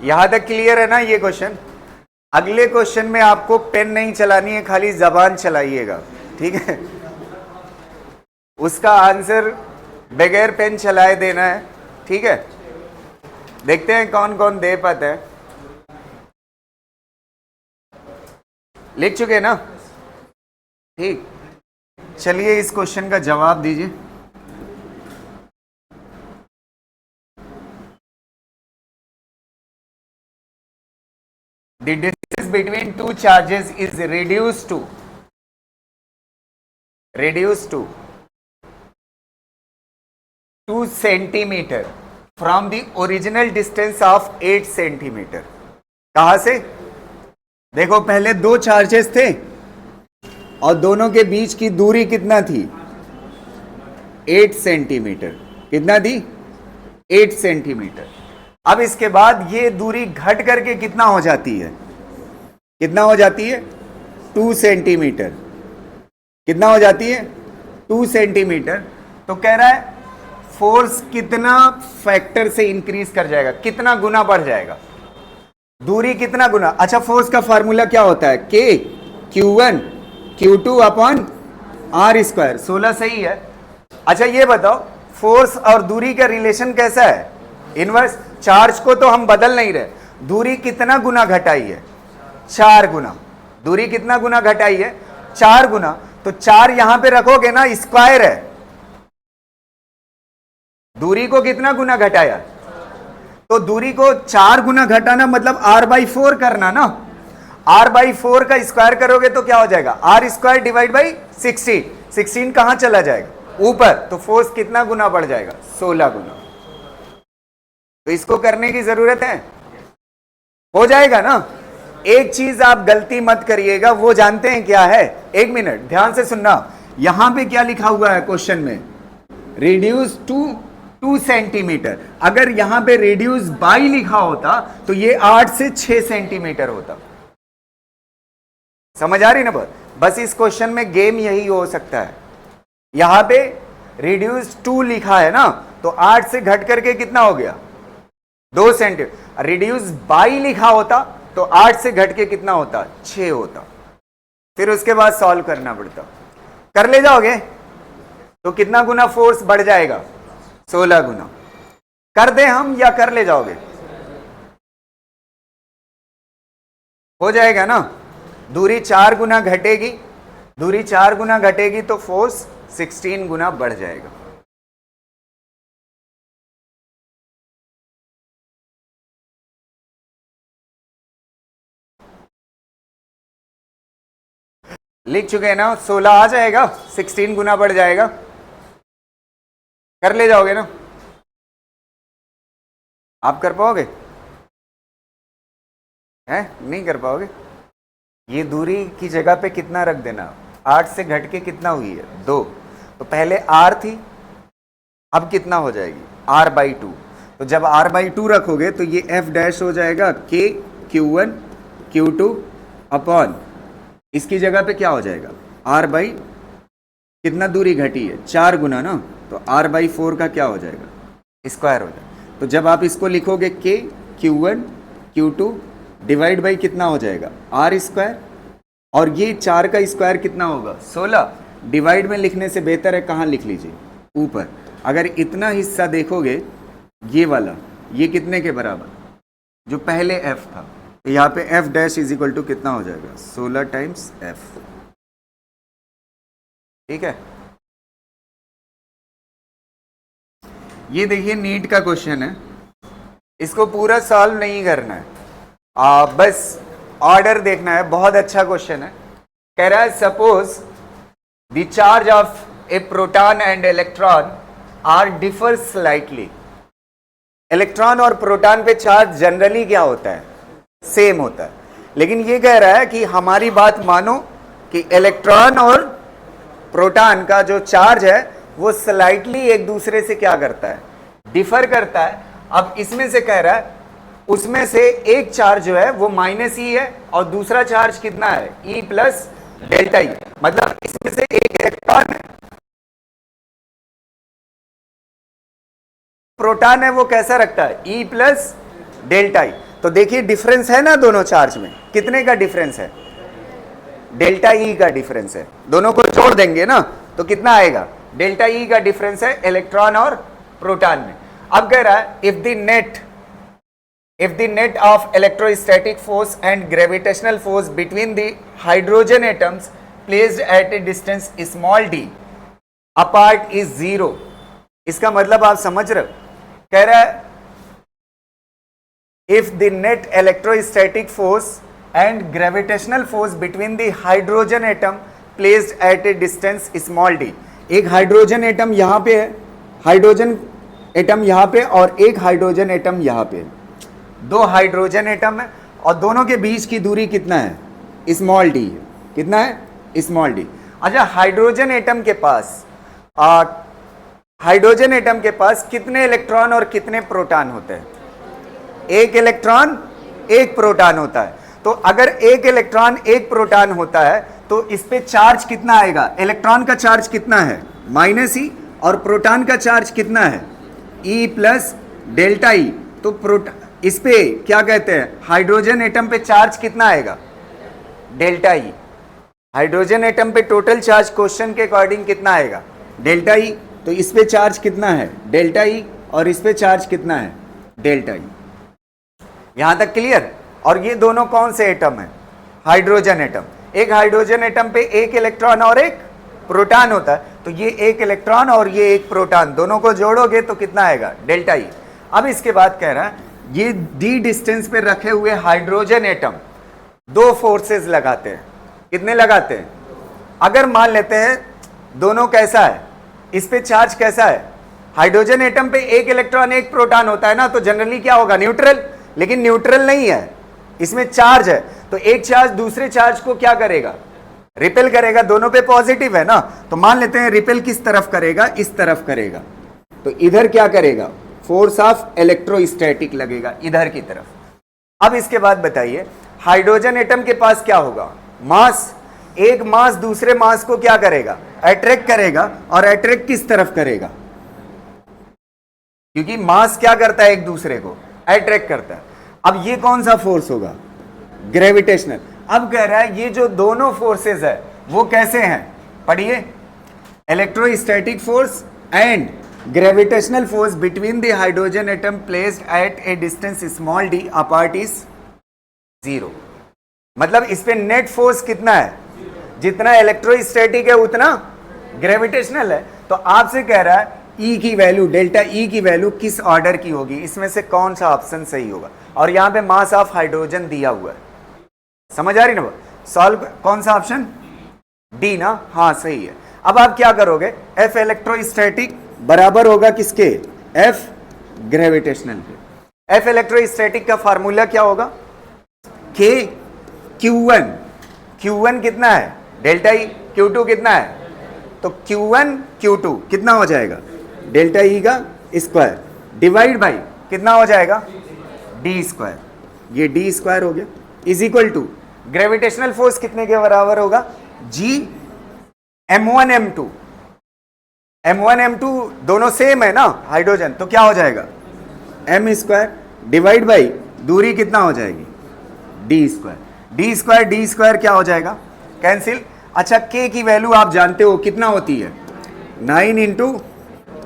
A: यहां तक क्लियर है ना ये क्वेश्चन। अगले क्वेश्चन में आपको पेन नहीं चलानी है, खाली जबान चलाइएगा, ठीक है। उसका आंसर बगैर पेन चलाए देना है, ठीक है। देखते हैं कौन कौन दे पाता है। लिख चुके ना, ठीक। चलिए इस क्वेश्चन का जवाब दीजिए। The distance between two charges is reduced to 2 centimeter from the original distance of 8 centimeter। कहां से देखो, पहले 2 चार्जेस थे और दोनों के बीच की दूरी कितना थी 8 सेंटीमीटर, कितना थी 8 सेंटीमीटर। अब इसके बाद ये दूरी घट करके कितना हो जाती है, कितना हो जाती है 2 सेंटीमीटर, कितना हो जाती है 2 सेंटीमीटर। तो कह रहा है फोर्स कितना फैक्टर से इंक्रीज कर जाएगा, कितना गुना बढ़ जाएगा, दूरी कितना गुना। अच्छा फोर्स का फार्मूला क्या होता है K Q1 Q2 upon R square, 16 सही है। अच्छा ये बताओ फोर्स और दूरी का रिलेशन कैसा है, इनवर्स। चार्ज को तो हम बदल नहीं रहे, दूरी कितना गुना घटाई है 4 गुना, दूरी कितना गुना घटाई है 4 गुना। तो 4 यहां पे रखोगे ना, स्क्वायर है, दूरी को कितना गुना घटाया, तो दूरी को 4 गुना घटाना मतलब r/4 करना ना। r/4 का स्क्वायर करोगे तो क्या हो जाएगा r स्क्वायर डिवाइड बाई 16, 16 कहां चला जाएगा ऊपर, तो फोर्स कितना गुना बढ़ जाएगा 16 गुना। तो इसको करने की जरूरत है, हो जाएगा ना। एक चीज आप गलती मत करिएगा, वो जानते हैं क्या है, एक मिनट ध्यान से सुनना। यहां पे क्या लिखा हुआ है क्वेश्चन में, रिड्यूस टू 2 सेंटीमीटर। अगर यहां पे रिड्यूस बाई लिखा होता तो ये 8 से 6 सेंटीमीटर होता। समझ आ रही ना बात। बस इस क्वेश्चन में गेम यही हो सकता है, यहां पे रिड्यूस 2 लिखा है ना, तो 8 से घट करके कितना हो गया 2 सेंटीमीटर। रिड्यूस बाई लिखा होता तो 8 से घट के कितना होता 6 होता। फिर उसके बाद सॉल्व करना पड़ता। कर ले जाओगे तो कितना गुना फोर्स बढ़ जाएगा 16 गुना। कर दे हम या कर ले जाओगे, हो जाएगा ना। दूरी 4 गुना घटेगी, दूरी 4 गुना घटेगी तो फोर्स 16 गुना बढ़ जाएगा। लिख चुके हैं ना, 16 आ जाएगा, 16 गुना बढ़ जाएगा। कर ले जाओगे ना, आप कर पाओगे, है, नहीं कर पाओगे। ये दूरी की जगह पे कितना रख देना, 8 से घट के कितना हुई है 2, तो पहले r थी, अब कितना हो जाएगी r/2। तो जब r/2 रखोगे तो ये f डैश हो जाएगा k q1 q2 अपॉन, इसकी जगह पे क्या हो जाएगा r/ कितना दूरी घटी है 4 गुना ना, तो r/4 का क्या हो जाएगा स्क्वायर हो जाएगा। तो जब आप इसको लिखोगे k q1 q2 divide by कितना हो जाएगा r², और ये 4 का स्क्वायर कितना होगा 16। डिवाइड में लिखने से बेहतर है कहाँ लिख लीजिए ऊपर। अगर इतना हिस्सा देखोगे ये वाला, ये कितने के बराबर, जो पहले f था, तो यहाँ पे f dash is equal to कितना हो जाएगा 16 टाइम्स f। ठीक है, ये देखिए नीट का क्वेश्चन है, इसको पूरा सॉल्व नहीं करना है, बस ऑर्डर देखना है। बहुत अच्छा क्वेश्चन है। कह रहा है suppose the charge of a proton and electron are differ slightly. Electron और प्रोटॉन पे चार्ज जनरली क्या होता है सेम होता है, लेकिन ये कह रहा है कि हमारी बात मानो कि इलेक्ट्रॉन और प्रोटॉन का जो चार्ज है वो स्लाइटली एक दूसरे से क्या करता है डिफर करता है। अब इसमें से कह रहा है उसमें से एक चार्ज जो है वो -e है और दूसरा चार्ज कितना है E प्लस डेल्टा ई। मतलब इसमें से एक इलेक्ट्रॉन प्रोटॉन है वो कैसा रखता है E प्लस डेल्टा ई। तो देखिए डिफरेंस है ना दोनों चार्ज में, कितने का डिफरेंस है डेल्टा ई का डिफरेंस है। दोनों को जोड़ देंगे ना तो कितना आएगा डेल्टा ई का डिफरेंस है इलेक्ट्रॉन और प्रोटॉन में। अब कह रहा है if the net of electrostatic force and gravitational force between the hydrogen atoms placed at a distance small d apart is 0। इसका मतलब आप समझ रहे हो, कह रहा है if the net electrostatic force and gravitational force between the hydrogen atom placed at a distance small d। एक हाइड्रोजन एटम यहां पे है, हाइड्रोजन एटम यहां पे और एक हाइड्रोजन एटम यहां पे, दो हाइड्रोजन एटम है और दोनों के बीच की दूरी कितना है स्मॉल डी है। कितना है स्मॉल डी। अच्छा हाइड्रोजन एटम के पास कितने इलेक्ट्रॉन और कितने प्रोटॉन होते हैं, एक इलेक्ट्रॉन एक प्रोटॉन होता है। तो अगर एक इलेक्ट्रॉन एक प्रोटॉन होता है तो इस पे चार्ज कितना आएगा, इलेक्ट्रॉन का चार्ज कितना है -e और प्रोटॉन का चार्ज कितना है E प्लस डेल्टा ई। तो प्रोटॉन इस पे क्या कहते हैं हाइड्रोजन एटम पे चार्ज कितना आएगा डेल्टा ई। हाइड्रोजन एटम पे टोटल चार्ज क्वेश्चन के अकॉर्डिंग कितना आएगा डेल्टा ई। तो इस पे चार्ज कितना है डेल्टा ई और इस पे चार्ज कितना है डेल्टा ई। यहां तक क्लियर। और ये दोनों कौन से एटम है हाइड्रोजन एटम। एक हाइड्रोजन एटम पे एक इलेक्ट्रॉन और एक प्रोटॉन होता है, तो ये एक इलेक्ट्रॉन और ये एक प्रोटॉन दोनों को जोड़ोगे तो कितना आएगा डेल्टा ई। अब इसके बाद कह रहा है ये डी डिस्टेंस पे रखे हुए हाइड्रोजन एटम दो फोर्सेस लगाते हैं। कितने लगाते हैं, अगर मान लेते हैं दोनों कैसा है, इस पे चार्ज कैसा है, हाइड्रोजन एटम पे एक इलेक्ट्रॉन एक प्रोटॉन होता है ना, तो जनरली क्या होगा न्यूट्रल, लेकिन न्यूट्रल नहीं है, इसमें चार्ज है। तो एक चार्ज दूसरे चार्ज को क्या करेगा रिपेल करेगा, दोनों पे पॉजिटिव है ना, तो मान लेते हैं रिपेल किस तरफ करेगा इस तरफ करेगा, तो इधर क्या करेगा फोर्स ऑफ इलेक्ट्रोस्टैटिक लगेगा इधर की तरफ। अब इसके बाद बताइए हाइड्रोजन एटम के पास क्या होगा मास, एक मास दूसरे मास को क्या करेगा अट्रैक्ट करेगा, और अट्रैक्ट किस तरफ करेगा, क्योंकि मास क्या करता है एक दूसरे को अट्रैक्ट करता है। अब ये कौन सा फोर्स होगा ग्रेविटेशनल। अब कह रहा है ये जो दोनों फोर्सेस है वो कैसे हैं, पढ़िए electrostatic force and gravitational force between the hydrogen atom placed at a distance small d apart is 0। मतलब इस पे नेट फोर्स कितना है, जितना इलेक्ट्रोस्टैटिक है उतना ग्रेविटेशनल है। तो आपसे कह रहा है E की वैल्यू डेल्टा E की वैल्यू किस ऑर्डर की होगी, इसमें से कौन सा ऑप्शन सही होगा। और यहां पे मास ऑफ हाइड्रोजन दिया हुआ है, समझ आ रही ना। सॉल्व कौन सा ऑप्शन डी ना, हाँ सही है। अब आप क्या करोगे F इलेक्ट्रोस्टैटिक बराबर होगा किसके F ग्रेविटेशनल के। F इलेक्ट्रोस्टैटिक का फार्मूला क्या होगा के Q1, Q1 कितना है डेल्टा ई, Q2 कितना है, तो Q1 Q2 कितना हो जाएगा डेल्टा ई का स्क्वायर डिवाइड बाई कितना हो जाएगा डी स्क्वायर, ये डी स्क्वायर हो गया, is equal to gravitational force कितने के बराबर होगा जी m1 m2, m1 m2 दोनों सेम है ना हाइड्रोजन, तो क्या हो जाएगा m स्क्वायर डिवाइड बाई दूरी कितना हो जाएगी D square, D square D square क्या हो जाएगा कैंसिल। अच्छा k की वैल्यू आप जानते हो कितना होती है 9 इंटू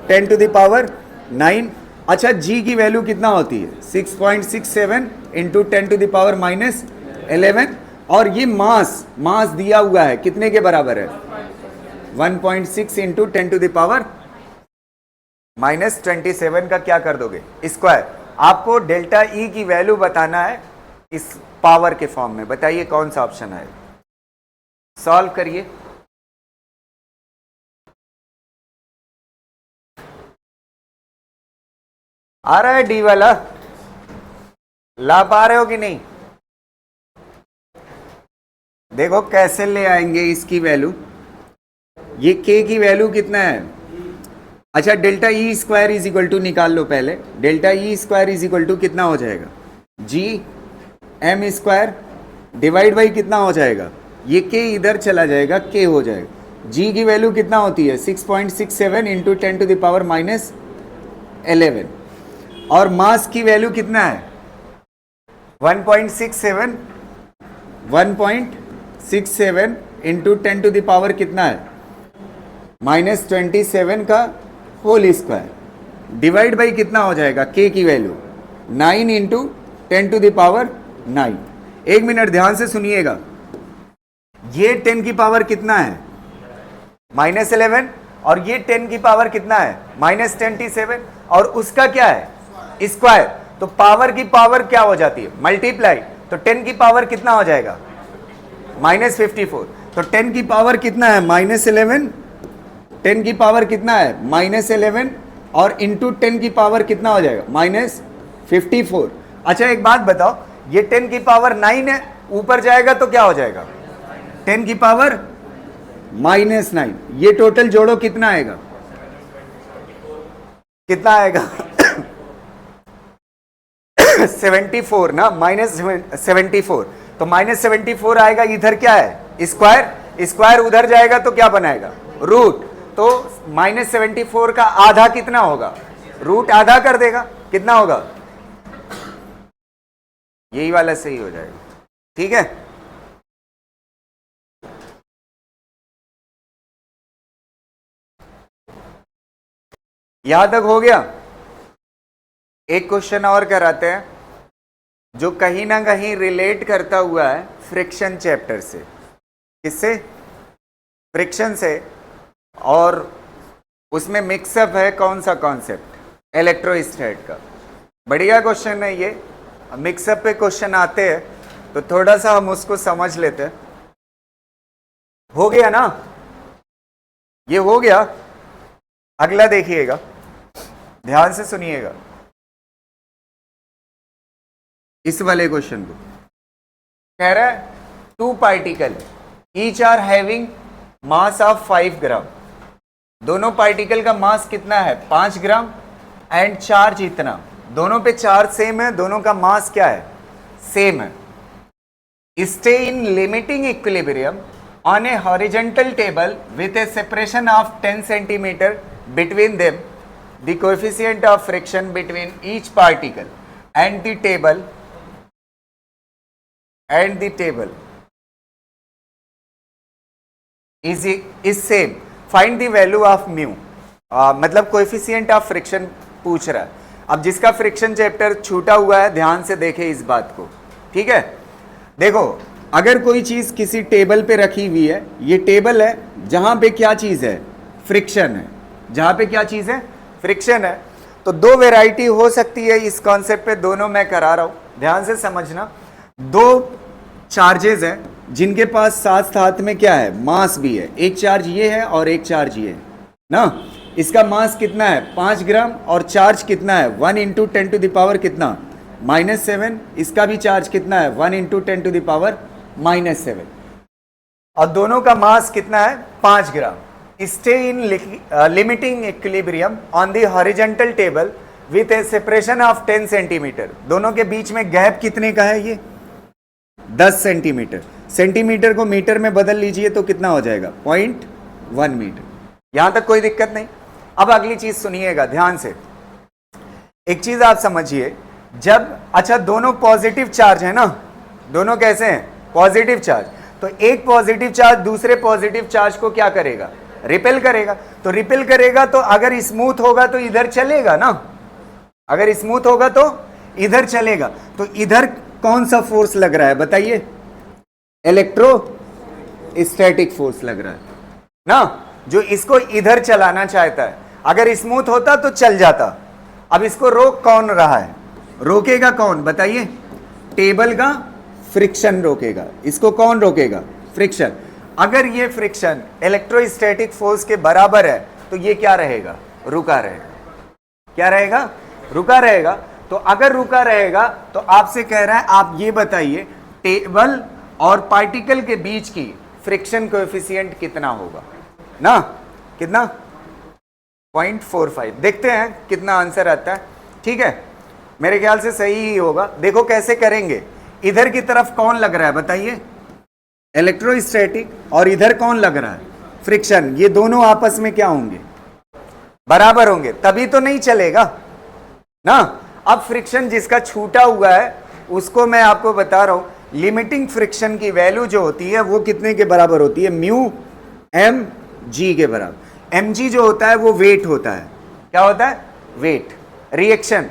A: 10 टू द पावर 9। अच्छा g की वैल्यू कितना होती है 6.67 इंटू 10 टू द पावर -11, और ये मास दिया हुआ है कितने के बराबर है 1.6 इंटू 10 टू द पावर -27 का क्या कर दोगे स्क्वायर। आपको डेल्टा ई की वैल्यू बताना है इस पावर के फॉर्म में, बताइए कौन सा ऑप्शन है, सॉल्व करिए। आ रहा है डी वाला, ला पा रहे हो कि नहीं, देखो कैसे ले आएंगे इसकी वैल्यू, ये के की वैल्यू कितना है, अच्छा delta E square is equal to निकाल लो पहले, delta E square is equal to कितना हो जाएगा G M square divide by कितना हो जाएगा, ये के इधर चला जाएगा के हो जाएगा, जी की वैल्यू कितना होती है 6.67 इंटू 10 टू द पावर -11, और मास की वैल्यू कितना है 1.67 इंटू 10 टू द पावर कितना है -27 का होल स्क्वायर डिवाइड बाई कितना हो जाएगा के की value 9 into 10 to the power 9। एक मिनट ध्यान से सुनिएगा, ये 10 की पावर कितना है -11, और ये 10 की पावर कितना है -27, और उसका क्या है स्क्वायर, तो पावर की पावर क्या हो जाती है मल्टीप्लाई, तो 10 की पावर कितना हो जाएगा -54, तो 10 की पावर कितना है -11, 10 की पावर कितना है -11, और इंटू 10 की पावर कितना हो जाएगा -54। अच्छा एक बात बताओ, ये 10 की पावर 9 है, ऊपर जाएगा तो क्या हो जाएगा 10 की पावर -9, ये टोटल जोड़ो कितना आएगा, कितना आएगा 74 ना, -74, तो -74 आएगा, इधर क्या है स्क्वायर, स्क्वायर उधर जाएगा तो क्या बनाएगा रूट, तो -74 का आधा कितना होगा रूट आधा कर देगा, कितना होगा यही वाला सही हो जाएगा, ठीक है। यहां तक हो गया, एक क्वेश्चन और कराते हैं जो कहीं ना कहीं रिलेट करता हुआ है फ्रिक्शन चैप्टर से, किससे फ्रिक्शन से, और उसमें मिक्सअप है कौन सा कॉन्सेप्ट इलेक्ट्रोस्टैट का, बढ़िया क्वेश्चन है ये, मिक्सअप पे क्वेश्चन आते हैं तो थोड़ा सा हम उसको समझ लेते हैं। हो गया ना, ये हो गया, अगला देखिएगा ध्यान से सुनिएगा इस वाले क्वेश्चन को, कह रहा है 2 particle each are having mass of 5 gram, दोनों पार्टिकल का मास कितना है 5 ग्राम, एंड चार्ज इतना, दोनों पे चार्ज सेम है, दोनों का मास क्या है सेम है, stay in limiting equilibrium on A horizontal table with a separation of 10 centimetre between them, the coefficient of friction between each particle and the table is same, find the value of mu, मतलब coefficient of friction पूछ रहा है। अब जिसका friction chapter छूटा हुआ है ध्यान से देखे इस बात को, ठीक है। देखो अगर कोई चीज किसी टेबल पे रखी हुई है, ये टेबल है जहां पे क्या चीज है फ्रिक्शन है, जहां पे क्या चीज है फ्रिक्शन है, तो दो वैरायटी हो सकती है इस कॉन्सेप्ट पे, दोनों मैं करा रहा हूं, ध्यान से समझना। दो चार्जेस हैं जिनके पास साथ साथ में क्या है मास भी है, एक चार्ज ये है और एक चार्ज ये है ना, इसका मास कितना है 5 ग्राम और चार्ज कितना है 1 इंटू 10 टू द पावर कितना -7, इसका भी चार्ज कितना है 1 × 10⁻⁻7, और दोनों का मास कितना है 5 gram. Stay in limiting equilibrium on the horizontal table with a separation of 10 centimetre. दोनों के बीच में गैप कितने का है, ये 10 सेंटीमीटर। सेंटीमीटर को मीटर में बदल लीजिए तो कितना हो जाएगा 0.1 मीटर। यहां तक कोई दिक्कत नहीं। अब अगली चीज सुनिएगा ध्यान से, एक चीज आप समझिए, जब अच्छा दोनों पॉजिटिव चार्ज है ना, दोनों कैसे हैं पॉजिटिव चार्ज, तो एक पॉजिटिव चार्ज दूसरे पॉजिटिव चार्ज को क्या करेगा रिपेल करेगा। तो रिपेल करेगा तो अगर स्मूथ होगा तो इधर चलेगा ना, अगर स्मूथ होगा तो इधर चलेगा। तो इधर कौन सा फोर्स लग रहा है बताइए, इलेक्ट्रोस्टैटिक फोर्स लग रहा है ना, जो इसको इधर चलाना चाहता है। अगर स्मूथ होता तो चल जाता। अब इसको रोक कौन रहा है, रोकेगा कौन बताइए, टेबल का फ्रिक्शन रोकेगा। इसको कौन रोकेगा, फ्रिक्शन। अगर ये फ्रिक्शन इलेक्ट्रोस्टैटिक फोर्स के बराबर है तो ये क्या रहेगा, रुका रहेगा। क्या रहेगा, रुका रहेगा। तो अगर रुका रहेगा तो आपसे कह रहा है आप ये बताइए टेबल और पार्टिकल के बीच की फ्रिक्शन कोएफिशिएंट कितना होगा ना, कितना 0.45। देखते हैं कितना आंसर आता है। ठीक है, मेरे ख्याल से सही ही होगा। देखो कैसे करेंगे, इधर की तरफ कौन लग रहा है बताइए, इलेक्ट्रोस्टैटिक, और इधर कौन लग रहा है फ्रिक्शन। ये दोनों आपस में क्या होंगे, बराबर होंगे, तभी तो नहीं चलेगा ना। अब फ्रिक्शन जिसका छूटा हुआ है उसको मैं आपको बता रहा हूं, लिमिटिंग फ्रिक्शन की वैल्यू जो होती है वो कितने के बराबर होती है, μmg के बराबर। mg जो होता है वो वेट होता है। क्या होता है, वेट। रिएक्शन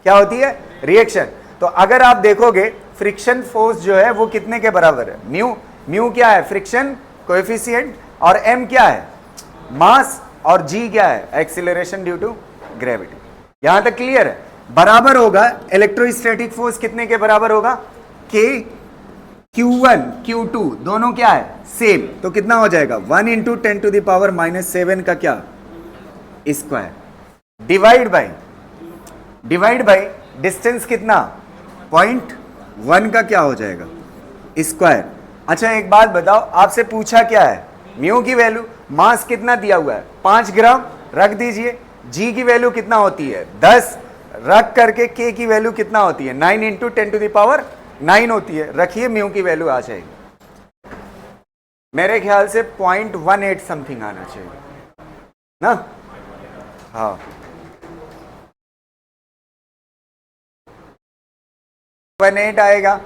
A: क्या होती है, रिएक्शन। तो अगर आप देखोगे फ्रिक्शन फोर्स जो है वो कितने के बराबर है, म्यू क्या है, फ्रिक्शन कोएफिशिएंट, और m क्या है, मास, और g क्या है, एक्सीलरेशन ड्यू टू ग्रेविटी। यहां तक क्लियर है। बराबर होगा, इलेक्ट्रोस्टैटिक फोर्स कितने के बराबर होगा, k q1 q2 दोनों क्या है, सेम। तो कितना हो जाएगा 1 × 10⁻⁻7 का क्या स्क्वायर, डिवाइड बाय डिस्टेंस कितना 0.1 का क्या हो जाएगा स्क्वायर। अच्छा एक बात बताओ, आपसे पूछा क्या है, म्यू की वैल्यू, मास कितना दिया हुआ है 5 ग्राम, रख दीजिए। जी की वैल्यू कितना होती है 10, रख करके के की वैल्यू कितना होती है 9 × 10⁻9 होती है, रखिए म्यू की वैल्यू आ जाएगी। मेरे ख्याल से 0.18 समथिंग आना चाहिए ना। हाँ 0.18 आएगा।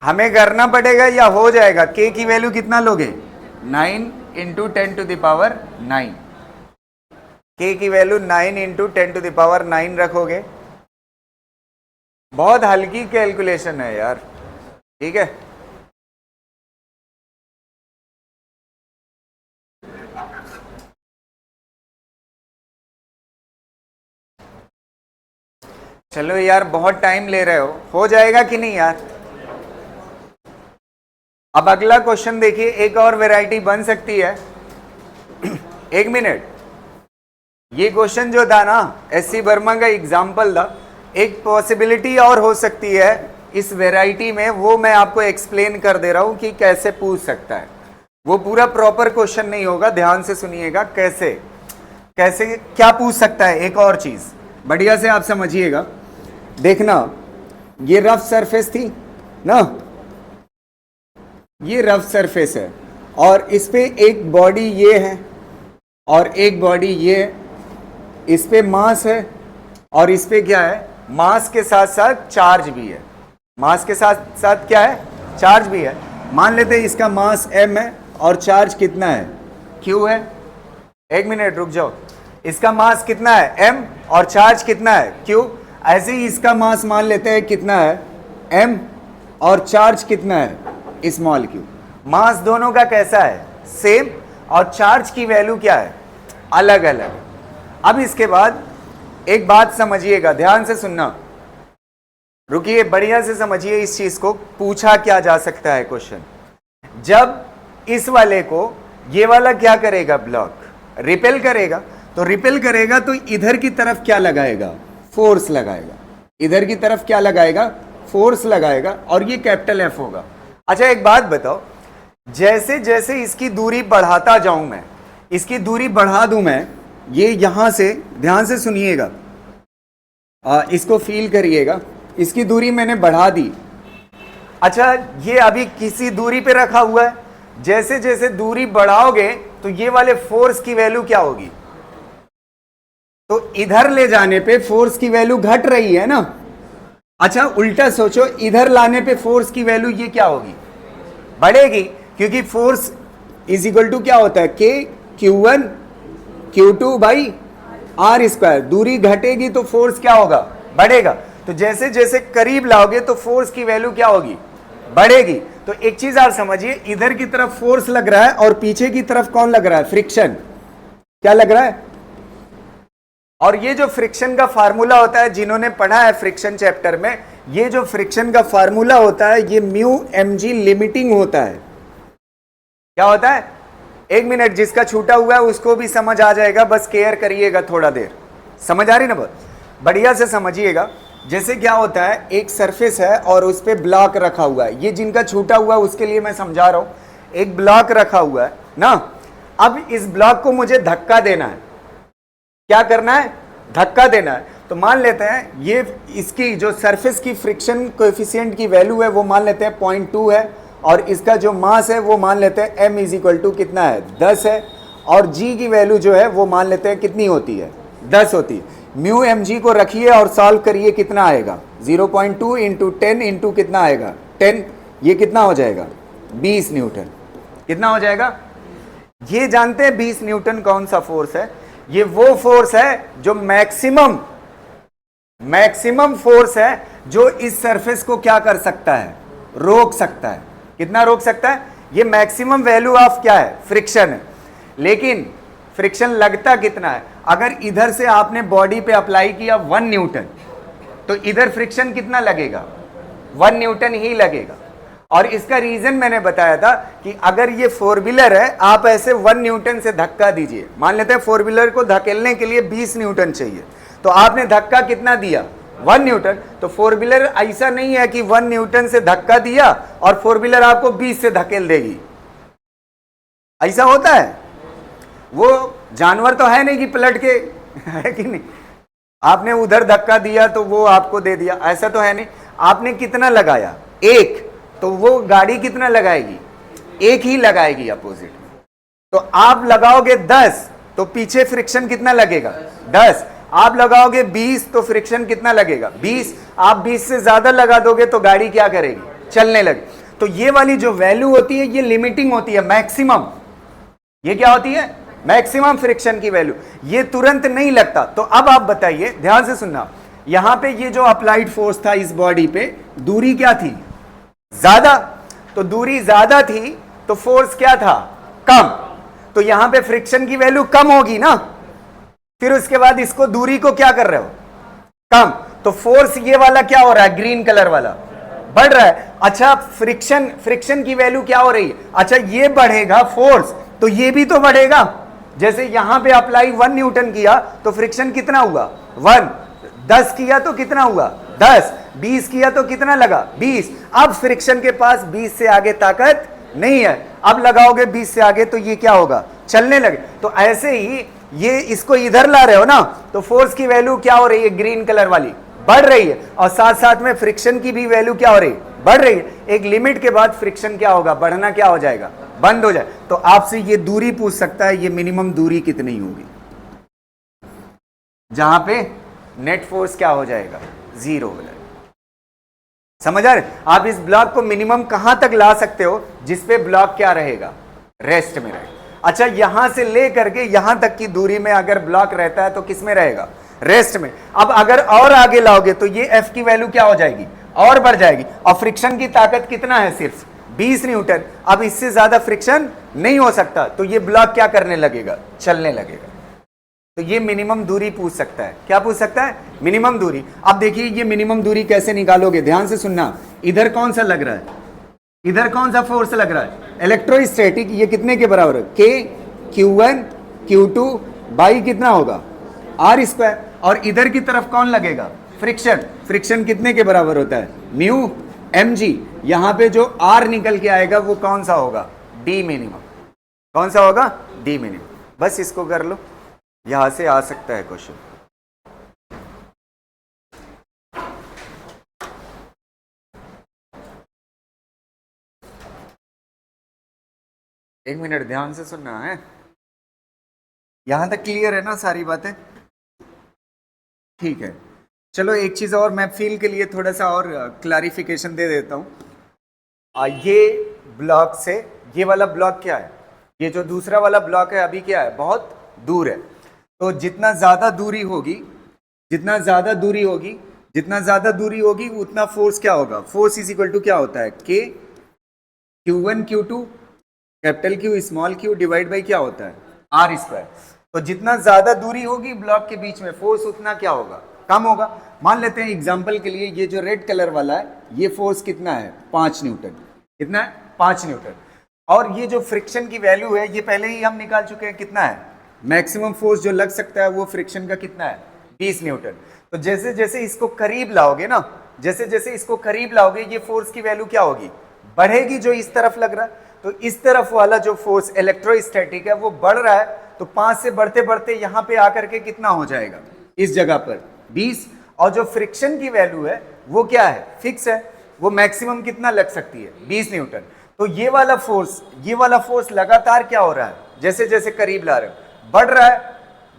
A: हमें करना पड़ेगा या हो जाएगा, के की वैल्यू कितना लोगे 9 × 10⁻9, के की वैल्यू 9 × 10⁻9 रखोगे। बहुत हल्की कैलकुलेशन है यार, ठीक है। चलो यार बहुत टाइम ले रहे हो जाएगा कि नहीं यार। अब अगला क्वेश्चन देखिए, एक और वैरायटी बन सकती है। एक मिनट, ये क्वेश्चन जो था ना एससी वर्मा का एग्जाम्पल था, एक पॉसिबिलिटी और हो सकती है इस वैरायटी में, वो मैं आपको एक्सप्लेन कर दे रहा हूं कि कैसे पूछ सकता है। वो पूरा प्रॉपर क्वेश्चन नहीं होगा, ध्यान से सुनिएगा कैसे कैसे क्या पूछ सकता है। एक और चीज बढ़िया से आप समझिएगा, देखना ये रफ सरफेस थी ना, ये रफ सरफेस है और इस पे एक बॉडी ये है और एक बॉडी ये है, इस पे मास है और इस पे क्या है, मास के साथ साथ चार्ज भी है। मास के साथ साथ क्या है, चार्ज भी है। मान लेते हैं इसका मास m है और चार्ज कितना है, q है। एक मिनट रुक जाओ, इसका मास कितना है m और चार्ज कितना है q। ऐसे ही इसका मास मान लेते हैं कितना है m और चार्ज कितना है स्मॉल q। मास दोनों का कैसा है, सेम, और चार्ज की वैल्यू क्या है, अलग अलग। अब इसके बाद एक बात समझिएगा, ध्यान से सुनना, रुकिए बढ़िया से समझिए इस चीज को। पूछा क्या जा सकता है क्वेश्चन, जब इस वाले को ये वाला क्या करेगा, ब्लॉक रिपेल करेगा, तो तो रिपेल करेगा तो इधर की तरफ क्या लगाएगा, फोर्स लगाएगा, इधर की तरफ क्या लगाएगा, फोर्स लगाएगा, और ये कैपिटल एफ होगा। अच्छा एक बात बताओ, जैसे जैसे इसकी दूरी बढ़ाता जाऊं मैं, इसकी दूरी बढ़ा दूं मैं, ये यहां से, ध्यान से सुनिएगा, इसको फील करिएगा, इसकी दूरी मैंने बढ़ा दी। अच्छा ये अभी किसी दूरी पे रखा हुआ है, जैसे जैसे दूरी बढ़ाओगे तो ये वाले फोर्स की वैल्यू क्या होगी, तो इधर ले जाने पे फोर्स की वैल्यू घट रही है ना। अच्छा उल्टा सोचो, इधर लाने पे फोर्स की वैल्यू ये क्या होगी, बढ़ेगी, क्योंकि फोर्स इज इक्वल टू क्या होता है, के Q1 Q2 by R square. दूरी घटेगी तो फोर्स क्या होगा, बढ़ेगा। तो जैसे जैसे करीब लाओगे तो फोर्स की वैल्यू क्या होगी, बढ़ेगी। तो एक चीज आप समझिए, इधर की तरफ फोर्स लग रहा है और पीछे की तरफ कौन लग रहा है, फ्रिक्शन। क्या लग रहा है, और ये जो फ्रिक्शन का फार्मूला होता है, जिन्होंने पढ़ा है फ्रिक्शन चैप्टर में, ये जो फ्रिक्शन का फार्मूला होता है ये म्यू mg लिमिटिंग होता है। क्या होता है, एक मिनट, जिसका छूटा हुआ है उसको भी समझ आ जाएगा, बस केयर करिएगा थोड़ा देर। समझ आ रही ना, बहुत बढ़िया से समझिएगा। जैसे क्या होता है, एक सरफेस है और उस पर ब्लॉक रखा हुआ है, ये जिनका छूटा हुआ है उसके लिए मैं समझा रहा हूं। एक ब्लॉक रखा हुआ है ना, अब इस ब्लॉक को मुझे धक्का देना है। क्या करना है, धक्का देना है। तो मान लेते हैं ये इसकी जो सरफेस की फ्रिक्शन कोएफिशिएंट की वैल्यू है वो मान लेते हैं 0.2 है, और इसका जो मास है वो मान लेते हैं m इज इक्वल टू कितना है, 10 है, और g की वैल्यू जो है वो मान लेते हैं कितनी होती है, 10 होती है। म्यू mg को रखिए और सॉल्व करिए, कितना आएगा, 0.2 इंटू 10 इंटू कितना आएगा 10, ये कितना हो जाएगा 20 न्यूटन। कितना हो जाएगा, ये जानते हैं 20 न्यूटन कौन सा फोर्स है, ये वो फोर्स है जो मैक्सिमम फोर्स है जो इस सरफेस को क्या कर सकता है, रोक सकता है। कितना रोक सकता है, ये मैक्सिमम वैल्यू ऑफ क्या है, फ्रिक्शन है। लेकिन फ्रिक्शन लगता कितना है, अगर इधर से आपने बॉडी पे अप्लाई किया 1 न्यूटन, तो इधर फ्रिक्शन कितना लगेगा, 1 न्यूटन ही लगेगा। और इसका रीजन मैंने बताया था कि अगर ये फोर व्हीलर है, आप ऐसे 1 न्यूटन से धक्का दीजिए, मान लेते हैं फोर व्हीलर को धकेलने के लिए 20 न्यूटन चाहिए, तो आपने धक्का कितना दिया, 1 न्यूटन। तो फोर व्हीलर ऐसा नहीं है कि 1 न्यूटन से धक्का दिया और फोर व्हीलर आपको 20 से धकेल देगी, ऐसा होता है, वो जानवर तो है नहीं कि पलट के है कि नहीं, आपने उधर धक्का दिया तो वो आपको दे दिया, ऐसा तो है नहीं। आपने कितना लगाया, 1, तो वो गाड़ी कितना लगाएगी, 1 ही लगाएगी अपोजिट में। तो आप लगाओगे 10 तो पीछे फ्रिक्शन कितना लगेगा, 10। आप लगाओगे 20 तो फ्रिक्शन कितना लगेगा, 20। आप 20 से ज्यादा लगा दोगे तो गाड़ी क्या करेगी, चलने लगे। तो ये वाली जो वैल्यू होती है ये लिमिटिंग होती है, मैक्सिमम। ये क्या होती है, मैक्सिमम फ्रिक्शन की वैल्यू, ये तुरंत नहीं लगता। तो अब आप बताइए, ध्यान से सुनना, यहां पे ये जो अप्लाइड फोर्स था इस बॉडी पे, दूरी क्या थी, ज्यादा। तो दूरी ज्यादा थी तो फोर्स क्या था, कम। तो यहां पे फ्रिक्शन की वैल्यू कम होगी ना, फिर उसके बाद इसको दूरी को क्या कर रहे हो, कम। तो फोर्स ये वाला क्या हो रहा है, ग्रीन कलर वाला बढ़ रहा है। अच्छा फ्रिक्शन की वैल्यू क्या हो रही है, अच्छा ये बढ़ेगा फोर्स, तो ये भी तो बढ़ेगा। जैसे यहां पे अप्लाई 1 न्यूटन किया तो फ्रिक्शन कितना हुआ, 1। 10 किया तो कितना हुआ, 10। 20 किया तो कितना लगा, 20। अब फ्रिक्शन के पास 20 से आगे ताकत नहीं है, अब लगाओगे 20 से आगे तो ये क्या होगा, चलने लगे। तो ऐसे ही ये इसको इधर ला रहे हो ना, तो फोर्स की वैल्यू क्या हो रही है, ग्रीन कलर वाली बढ़ रही है, और साथ साथ में फ्रिक्शन की भी वैल्यू क्या हो रही है, बढ़ रही है। एक लिमिट के बाद फ्रिक्शन क्या होगा, बढ़ना क्या हो जाएगा, बंद हो जाए। तो आपसे ये दूरी पूछ सकता है, ये मिनिमम दूरी कितनी होगी, जहां पे नेट फोर्स क्या हो जाएगा, 0 हो जाएगा। समझ आ रहे, आप इस ब्लॉक को मिनिमम कहां तक ला सकते हो, जिसपे ब्लॉक क्या रहेगा, रेस्ट में रहेगा। अच्छा यहां से ले करके यहां तक की दूरी में अगर ब्लॉक रहता है तो किस में रहेगा, रेस्ट में। अब अगर और आगे लाओगे तो ये F की वैल्यू क्या हो जाएगी, और बढ़ जाएगी। और फ्रिक्शन की ताकत कितना है, सिर्फ 20 न्यूटन। अब इससे ज्यादा फ्रिक्शन नहीं हो सकता, तो ये ब्लॉक क्या करने लगेगा, चलने लगेगा। तो ये मिनिमम दूरी पूछ सकता है, क्या पूछ सकता है, मिनिमम दूरी। अब देखिए ये मिनिमम दूरी कैसे निकालोगे, ध्यान से सुनना। इधर कौन सा लग रहा है, इधर कौन सा फोर्स लग रहा है, इलेक्ट्रोस्टैटिक। ये कितने के बराबर है, K Q1 Q2 बाई कितना होगा आर स्क्वायर, और इधर की तरफ कौन लगेगा फ्रिक्शन, फ्रिक्शन कितने के बराबर होता है म्यू एम जी, यहां पे जो आर निकल के आएगा वो कौन सा होगा डी मिनिमम, कौन सा होगा डी मिनिमम। बस इसको कर लो, यहां से आ सकता है क्वेश्चन। एक मिनट ध्यान से सुनना है, यहां तक क्लियर है ना सारी बातें, ठीक है। चलो एक चीज और मैं फील के लिए थोड़ा सा और क्लैरिफिकेशन दे देता हूं। ये ब्लॉक से ये वाला ब्लॉक क्या है, ये जो दूसरा वाला ब्लॉक है अभी क्या है बहुत दूर है, तो जितना ज्यादा दूरी होगी, जितना ज्यादा दूरी होगी, जितना ज्यादा दूरी होगी उतना फोर्स क्या होगा, फोर्स इज इक्वल टू क्या होता है के Q1 Q2 capital Q small q divide by क्या होता है आर स्क्वायर। तो जितना ज्यादा दूरी होगी ब्लॉक के बीच में फोर्स उतना क्या होगा कम होगा। मान लेते हैं एग्जांपल के लिए ये जो रेड कलर वाला है ये फोर्स कितना है 5 न्यूटन, कितना है 5 न्यूटन, और ये जो फ्रिक्शन की वैल्यू है ये पहले ही हम निकाल चुके हैं कितना है, मैक्सिमम फोर्स जो लग सकता है वो फ्रिक्शन का कितना है 20 न्यूटन। तो जैसे जैसे इसको करीब लाओगे ना, जैसे जैसे इसको करीब लाओगे ये फोर्स की वैल्यू क्या होगी बढ़ेगी, जो इस तरफ लग रहा है। तो इस तरफ वाला जो फोर्स इलेक्ट्रोस्टैटिक है वो बढ़ रहा है, तो 5 से बढ़ते बढ़ते यहां पे आकर के कितना हो जाएगा इस जगह पर 20, और जो फ्रिक्शन की वैल्यू है वो क्या है फिक्स है, वो मैक्सिमम कितना लग सकती है 20 न्यूटन। तो ये वाला फोर्स लगातार क्या हो रहा है, जैसे जैसे करीब ला रहे हो बढ़ रहा है,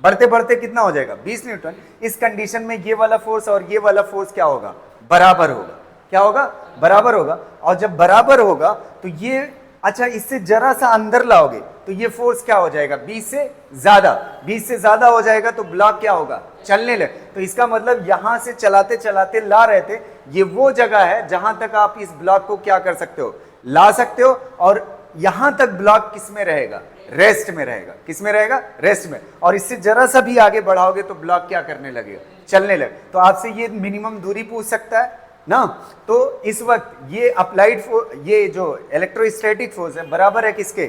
A: बढ़ते बढ़ते कितना हो जाएगा 20 न्यूटन। इस कंडीशन में ये वाला फोर्स और ये वाला फोर्स क्या होगा बराबर होगा, क्या होगा बराबर होगा। और जब बराबर होगा तो ये अच्छा इससे जरा सा अंदर लाओगे तो ये फोर्स क्या हो जाएगा 20 से ज्यादा हो जाएगा, तो ब्लॉक क्या होगा चलने लगे। तो इसका मतलब यहां से चलाते चलाते ला रहे थे, ये वो जगह है जहां तक आप इस ब्लॉक को क्या कर सकते हो ला सकते हो, और यहां तक ब्लॉक किस में रहेगा रेस्ट में रहेगा, किस में रहेगा रेस्ट में। और इससे जरा सा भी आगे बढ़ाओगे तो ब्लॉक क्या करने लगेगा चलने लगे। तो आपसे ये मिनिमम दूरी पूछ सकता है ना। तो इस वक्त ये अप्लाइड फोर्स, ये जो इलेक्ट्रोस्टैटिक फोर्स है बराबर है किसके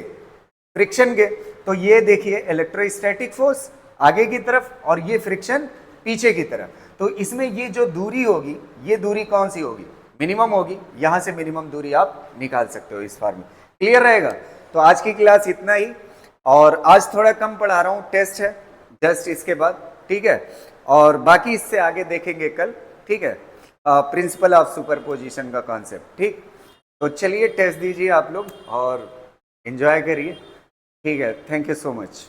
A: फ्रिक्शन के। तो ये देखिए इलेक्ट्रोस्टैटिक फोर्स आगे की तरफ और ये फ्रिक्शन पीछे की तरफ, तो इसमें ये जो दूरी होगी ये दूरी कौन सी होगी मिनिमम होगी, यहां से मिनिमम दूरी आप निकाल सकते हो इस फॉर्म में। क्लियर रहेगा। तो आज की क्लास इतना ही, और आज थोड़ा कम पढ़ा रहा हूं, टेस्ट है जस्ट इसके बाद, ठीक है। और बाकी इससे आगे देखेंगे कल, ठीक है, प्रिंसिपल ऑफ सुपरपोजिशन का कॉन्सेप्ट, ठीक। तो चलिए टेस्ट दीजिए आप लोग और एंजॉय करिए, ठीक है। Thank you so much.